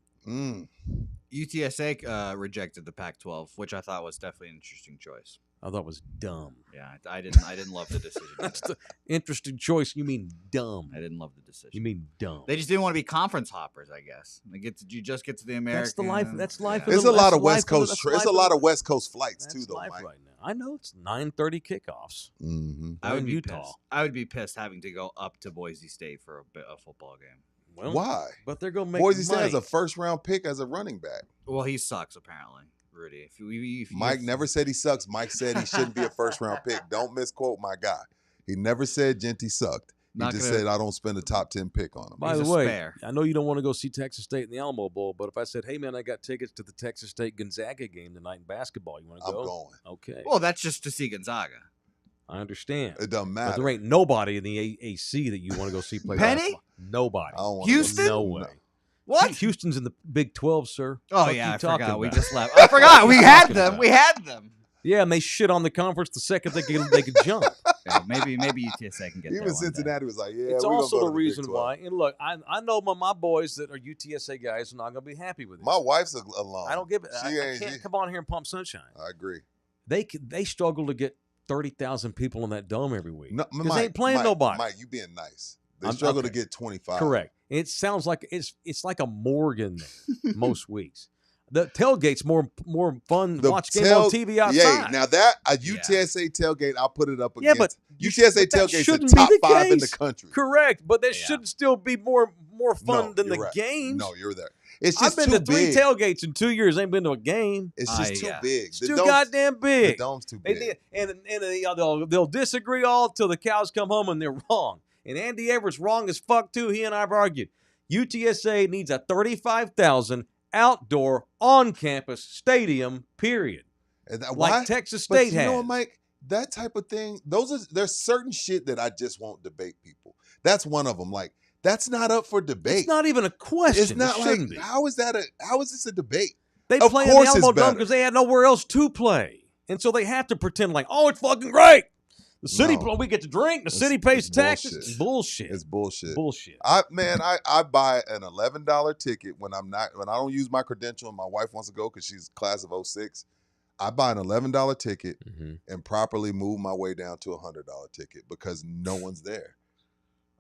UTSA rejected the Pac-12, which I thought was definitely an interesting choice. I thought it was dumb. Yeah, I didn't love the decision. That's the interesting choice. You mean dumb. I didn't love the decision. You mean dumb. They just didn't want to be conference hoppers, I guess. You just get to the American. That's the life. That's life. There's a lot of West Coast. There's a lot of West Coast flights too, That's though, life Mike. right now. I know it's 9:30 kickoffs. Mm-hmm. I would in be Utah. pissed. I would be pissed having to go up to Boise State for a football game. Well, Why? But they're gonna make Boise State money. has a first round pick as a running back. Well, he sucks apparently. Rudy. Mike never said he sucks. Mike said he shouldn't be a first-round pick. Don't misquote my guy. He never said Genty sucked. He just said I don't spend a top 10 pick on him. By the way, I know you don't want to go see Texas State in the Alamo Bowl, but if I said, hey, man, I got tickets to the Texas State-Gonzaga game tonight in basketball, you want to go? I'm going. Okay. Well, that's just to see Gonzaga. I understand. It doesn't matter. But there ain't nobody in the AAC that you want to go see play Penny? basketball. Nobody. I don't wanna Houston? No way. What? Houston's in the Big 12, sir. Oh, What yeah, you I talking forgot. We about? just left. I forgot. We had Talking them. about? We had them. Yeah, and they shit on the conference the second they could jump. Yeah, maybe UTSA can get there Even one Cincinnati was like, yeah, It's we also gonna the go to Big reason 12. why. And look, I know my boys that are UTSA guys are not going to be happy with this. My wife's alum. I don't give it. I ain't- can't come on here and pump sunshine. I agree. They struggle to get 30,000 people in that dome every week. No, Because they ain't playing nobody. Mike, you being nice. They I'm- struggle to okay. get 25. Correct. And it sounds like it's like a Morgan there most weeks. The tailgate's more fun to watch game on TV outside. Yeah, now that a UTSA tailgate, I'll put it up Yeah, against. but UTSA but that tailgate's shouldn't the be top the 5 in the case. country. Correct, but that Yeah. should still be more fun No, than you're the right. games. No, you're there. It's I've just been too to 3 big. tailgates in 2 years. Ain't been to a game. It's just too yeah. big. It's The too dome's- goddamn The big. dome's too They big. did, and they'll disagree all till the cows come home and they're wrong. And Andy Everett's wrong as fuck too. He and I have argued. UTSA needs a 35,000 outdoor on-campus stadium. Period. And that- Like why? Texas But State you has. know what, Mike? That type of thing. There's certain shit that I just won't debate people. That's one of them. Like that's not up for debate. It's not even a question. It's not it like shouldn't be. how is this a debate? They Of play in the course it's Alamo Dome better. because they had nowhere else to play. And so they have to pretend like, oh, it's fucking great. The city, No. we get to drink. The It's- city pays it's taxes. bullshit. It's bullshit. It's bullshit. Bullshit. I buy an $11 ticket when I don't use my credential and my wife wants to go because she's class of 06. I buy an $11 ticket Mhm. and properly move my way down to a $100 ticket because no one's there.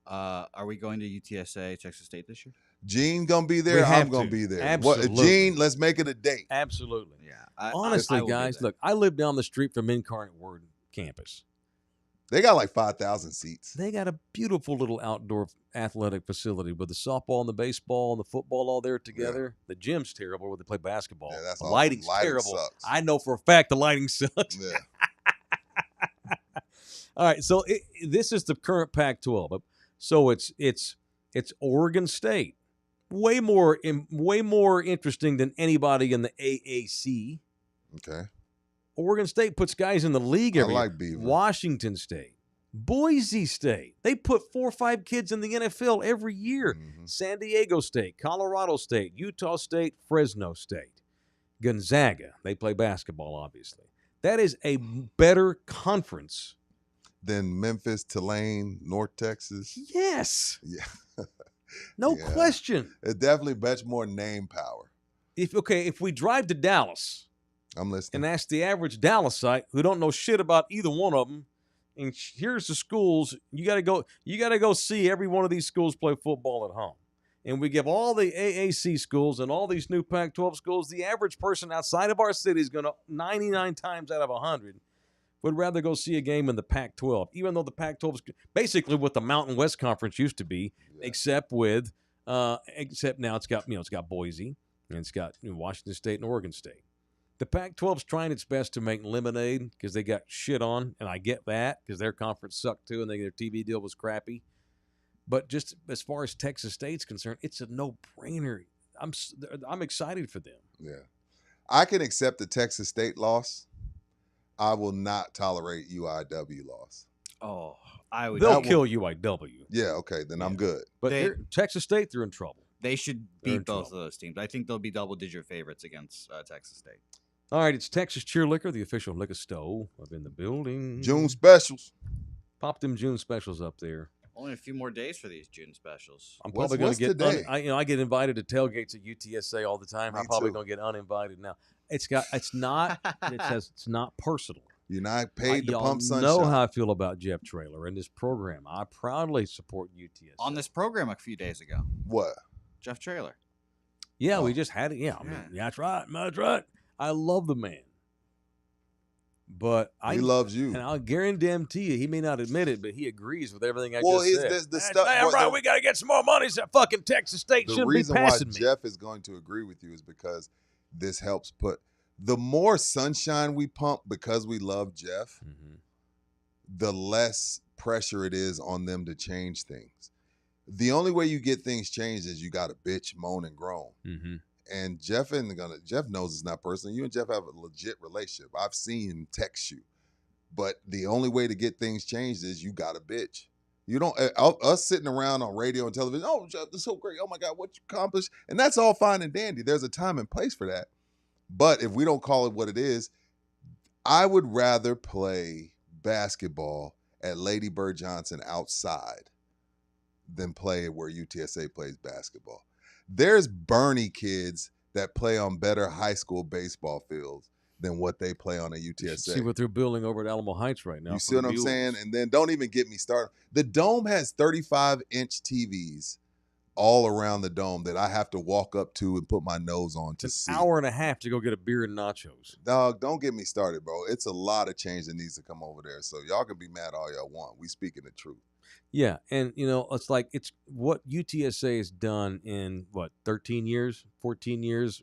Are we going to UTSA, Texas State this year? Gene gonna be there. We have I'm gonna to. be there. Absolutely. Gene, let's make it a date. Absolutely. Yeah. Honestly, I will be guys, there. look, I live down the street from Incarnate Word campus. They got like 5,000 seats. They got a beautiful little outdoor athletic facility with the softball and the baseball and the football all there together. The gym's terrible where they play basketball. Yeah, that's the awesome. lighting's Lighting terrible. sucks. I know for a fact the lighting sucks. Yeah. All right, so this is the current Pac-12. So it's Oregon State, way more interesting than anybody in the AAC. Okay. Oregon State puts guys in the league I every year. like Beaver. Washington State, Boise State, they put 4 or 5 kids in the NFL every year. Mhm. San Diego State, Colorado State, Utah State, Fresno State, Gonzaga. They play basketball, obviously. That is a better conference. Then Memphis, Tulane, North Texas. Yes. Yeah. No Yeah. question. It definitely much more name power. If we drive to Dallas I'm listening. and ask the average Dallasite who don't know shit about either one of them, and here's the schools, you got to go see every one of these schools play football at home. And we give all the AAC schools and all these new Pac-12 schools, the average person outside of our city is going to 99 times out of 100 would rather go see a game in the Pac-12, even though the Pac-12 is basically what the Mountain West Conference used to be, Yeah. except now it's got Boise and it's got Washington State and Oregon State. The Pac-12's trying its best to make lemonade because they got shit on, and I get that because their conference sucked too, and their TV deal was crappy. But just as far as Texas State's concerned, it's a no-brainer. I'm excited for them. Yeah. I can accept the Texas State loss. I will not tolerate UIW loss. Oh, I would. They'll that kill UIW, Yeah, okay, then I'm good. but They- Texas State, they're in trouble. They should They're in beat both of trouble. those teams. I think they'll be double-digit favorites against Texas State. All right, it's Texas Cheer Liquor, the official liquor store up in the building. June specials. Pop them June specials up there. Only a few more days for these June specials. I'm What's- probably going what's to get. today? I get invited to tailgates at UTSA all the time. Me I'm probably too. going to get uninvited now. It says it's not personal. You're not paid to Y'all pump sunshine. know how I feel about Jeff Traylor and this program. I proudly support UTSA. On this program a few days ago, What? Jeff Traylor. Yeah, we Oh. just had it. Yeah, I mean, Yeah. that's right. That's right. I love the man. But He loves you. and I'll guarantee you, he may not admit it, but he agrees with everything I Well, just he's- said. the That's stuff- damn what right. the- We got to get some more money. So that fucking Texas State The shouldn't be reason why passing me. Jeff is going to agree with you is because this helps put the more sunshine we pump because we love Jeff, the less pressure it is on them to change things. The only way you get things changed is you got to bitch, moan, and groan. And Jeff knows it's not personal. You and Jeff have a legit relationship. I've seen him text you. But the only way to get things changed is you got to bitch. You don't, us sitting around on radio and television, oh, Jeff, this is so great. Oh my God, what you accomplished. And that's all fine and dandy. There's a time and place for that. But if we don't call it what it is, I would rather play basketball at Lady Bird Johnson outside than play where UTSA plays basketball. There's Bernie kids that play on better high school baseball fields than what they play on a UTSA. See what they're building over at Alamo Heights right now. You see what I'm saying? And then don't even get me started. The Dome has 35-inch TVs all around the Dome that I have to walk up to and put my nose on to see. An hour and a half to go get a beer and nachos. Dog, don't get me started, bro. It's a lot of change that needs to come over there. So y'all can be mad all y'all want. We speaking the truth. Yeah, and it's like it's what UTSA has done in 13 years, 14 years.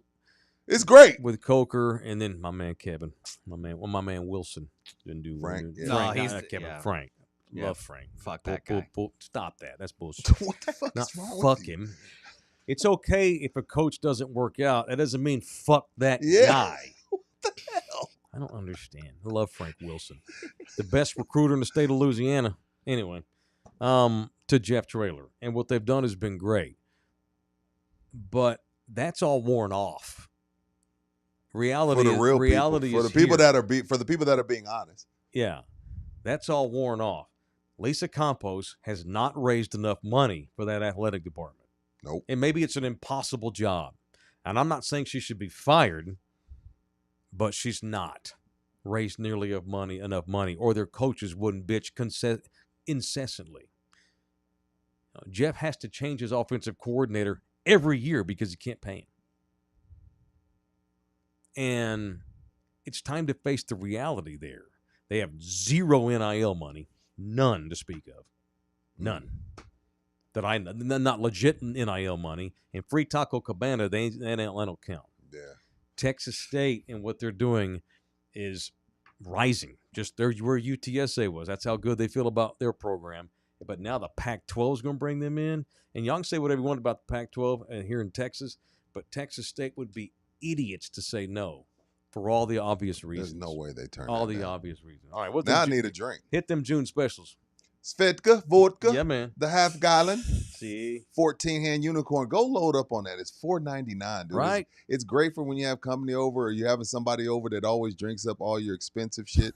It's great with Coker and then my man Kevin, my man Wilson didn't do Frank. Yeah. No, Frank, he's not Kevin. yeah. Frank, Yeah. love Frank. Fuck that guy. Stop that. That's bullshit. What the fuck Not is wrong fuck with you? him. It's okay if a coach doesn't work out. That doesn't mean fuck that Yeah. guy. What the hell? I don't understand. I love Frank Wilson, the best recruiter in the state of Louisiana. Anyway, to Jeff Traylor, and what they've done has been great, but that's all worn off. Reality, For the real reality people. is For the people here. for the people that are being honest. Yeah, that's all worn off. Lisa Campos has not raised enough money for that athletic department. Nope. And maybe it's an impossible job. And I'm not saying she should be fired, but she's not raised nearly enough money, or their coaches wouldn't bitch incessantly. Jeff has to change his offensive coordinator every year because he can't pay him. And it's time to face the reality there. They have zero NIL money, none to speak of. None. That I know, not legit NIL money. And Free Taco Cabana, they don't count. Yeah. Texas State and what they're doing is rising. Just where UTSA was. That's how good they feel about their program. But now the Pac-12 is going to bring them in. And y'all can say whatever you want about the Pac-12 here in Texas, but Texas State would be idiots to say no for all the obvious reasons. There's no way they turn all that the down. obvious reasons. All right, Now I need a drink. hit them June specials. Svedka, vodka, Yeah, man. the half gallon, See, 14-hand unicorn. Go load up on that. It's $4.99, dude. right? It's great for when you have company over or you're having somebody over that always drinks up all your expensive shit.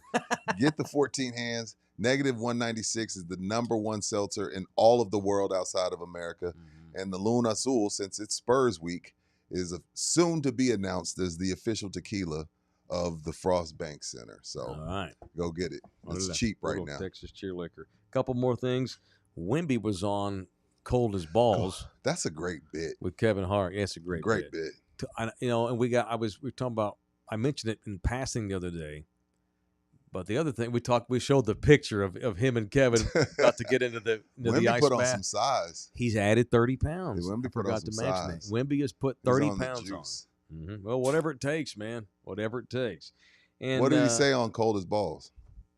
Get the 14 hands. Negative 196 is the #1 seltzer in all of the world outside of America. And the Luna Azul, since it's Spurs week, is soon to be announced as the official tequila of the Frost Bank Center. So All right. go get it. It's Little- cheap right little now. Texas cheer liquor. Couple more things. Wemby was on Cold as Balls That's a great bit. with Kevin Hart. Yeah, it's a great Great bit. bit. And we were talking about, I mentioned it in passing the other day, but the other thing we showed the picture of him and Kevin about to get into the Wemby ice put on bath. some size. He's added 30 pounds. Yeah, Wemby I put on forgot to some mention size. that. Wemby has put He's 30 on the pounds on. juice. Well, whatever it takes, man. Whatever it takes. And What did he say on Cold as Balls?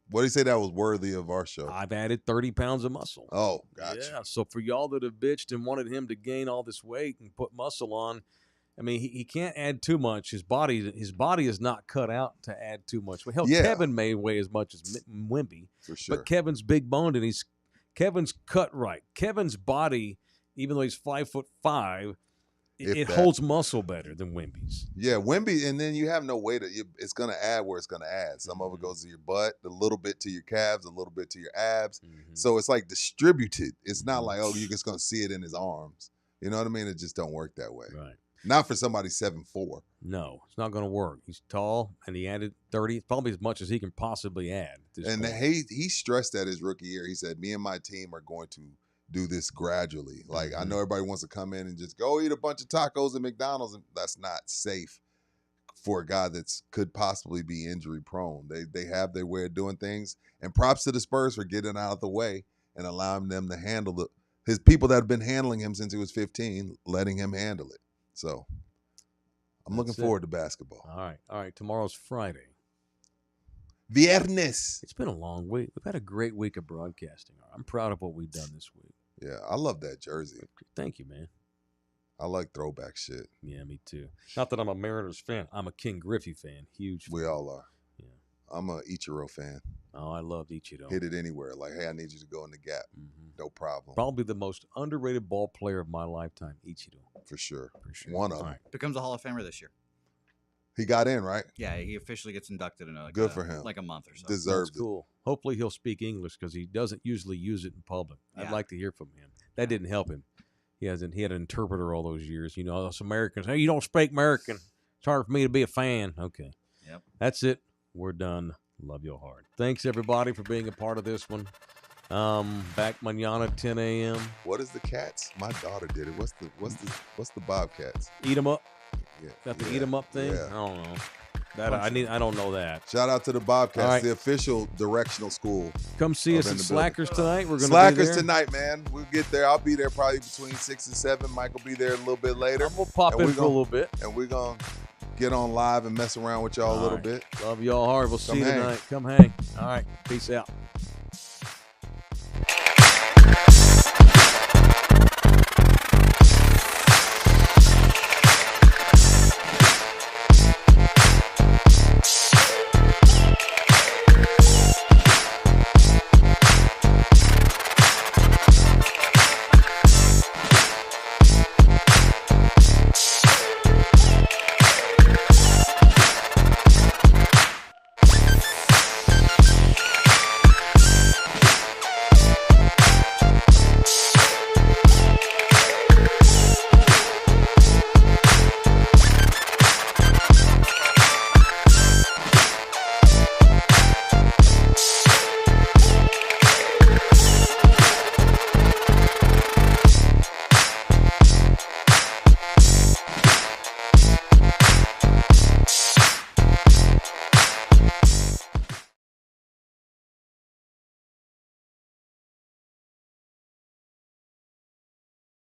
What did he say that was worthy of our show? I've added 30 pounds of muscle. Oh, gotcha. Yeah, so for y'all that have bitched and wanted him to gain all this weight and put muscle on, I mean, he can't add too much. His body is not cut out to add too much. Well, hell, Yeah. Kevin may weigh as much as Wemby, For sure. but Kevin's big boned and Kevin's cut right. Kevin's body, even though he's 5'5", If it that. holds muscle better than Wemby's. Yeah, Wemby, and then you have no way it's going to add where it's going to add. Some of it goes to your butt, a little bit to your calves, a little bit to your abs. So it's like distributed. It's not like, oh, you're just going to see it in his arms. You know what I mean? It just don't work that way. Right. Not for somebody 7'4". No, it's not going to work. He's tall, and he added 30, probably as much as he can possibly add. At this And point. he stressed that his rookie year. He said, me and my team are going to do this gradually. Like, I know everybody wants to come in and just go eat a bunch of tacos at McDonald's, and that's not safe for a guy that's could possibly be injury prone. They have their way of doing things. And props to the Spurs for getting out of the way and allowing them to handle his people that have been handling him since he was 15, letting him handle it. So I'm looking That's it. forward to basketball. All right. Tomorrow's Friday. Viernes. It's been a long week. We've had a great week of broadcasting. I'm proud of what we've done this week. Yeah, I love that jersey. Thank you, man. I like throwback shit. Yeah, me too. Not that I'm a Mariners fan. I'm a King Griffey fan. Huge fan. We all are. Yeah. I'm a Ichiro fan. Oh, I love Ichiro. Hit it anywhere. Like, hey, I need you to go in the gap. Mhm. No problem. Probably the most underrated ball player of my lifetime, Ichiro. For sure. For sure. One of All them. right. Becomes a Hall of Famer this year. He got in, right? Yeah, he officially gets inducted in Good for him. like a month or so. Deserved That's cool. Hopefully he'll speak English because he doesn't usually use it in public. I'd Yeah. like to hear from him. That didn't help him. He had an interpreter all those years. You know, us Americans, hey, you don't speak American. It's hard for me to be a fan. Okay. Yep. That's it. We're done. Love you hard. Thanks everybody for being a part of this one. Back mañana 10 a.m. What is the Cats? My daughter did it. What's the Bobcats? Eat 'em up. Yeah. Got the yeah, eat 'em up thing. yeah. I don't know. I don't know that. Shout out to the Bobcats, All right. the official directional school. Come see Up us in at the Slackers tonight. We're gonna Slackers be there. tonight, man. We'll get there. I'll be there probably between 6 and 7. Mike will be there a little bit later. We'll pop And in we're for a gonna- little bit. And we're going to get on live and mess around with y'all a All little right. bit. Love y'all hard. We'll see Come you hang. tonight. Come hang. All right. Peace out.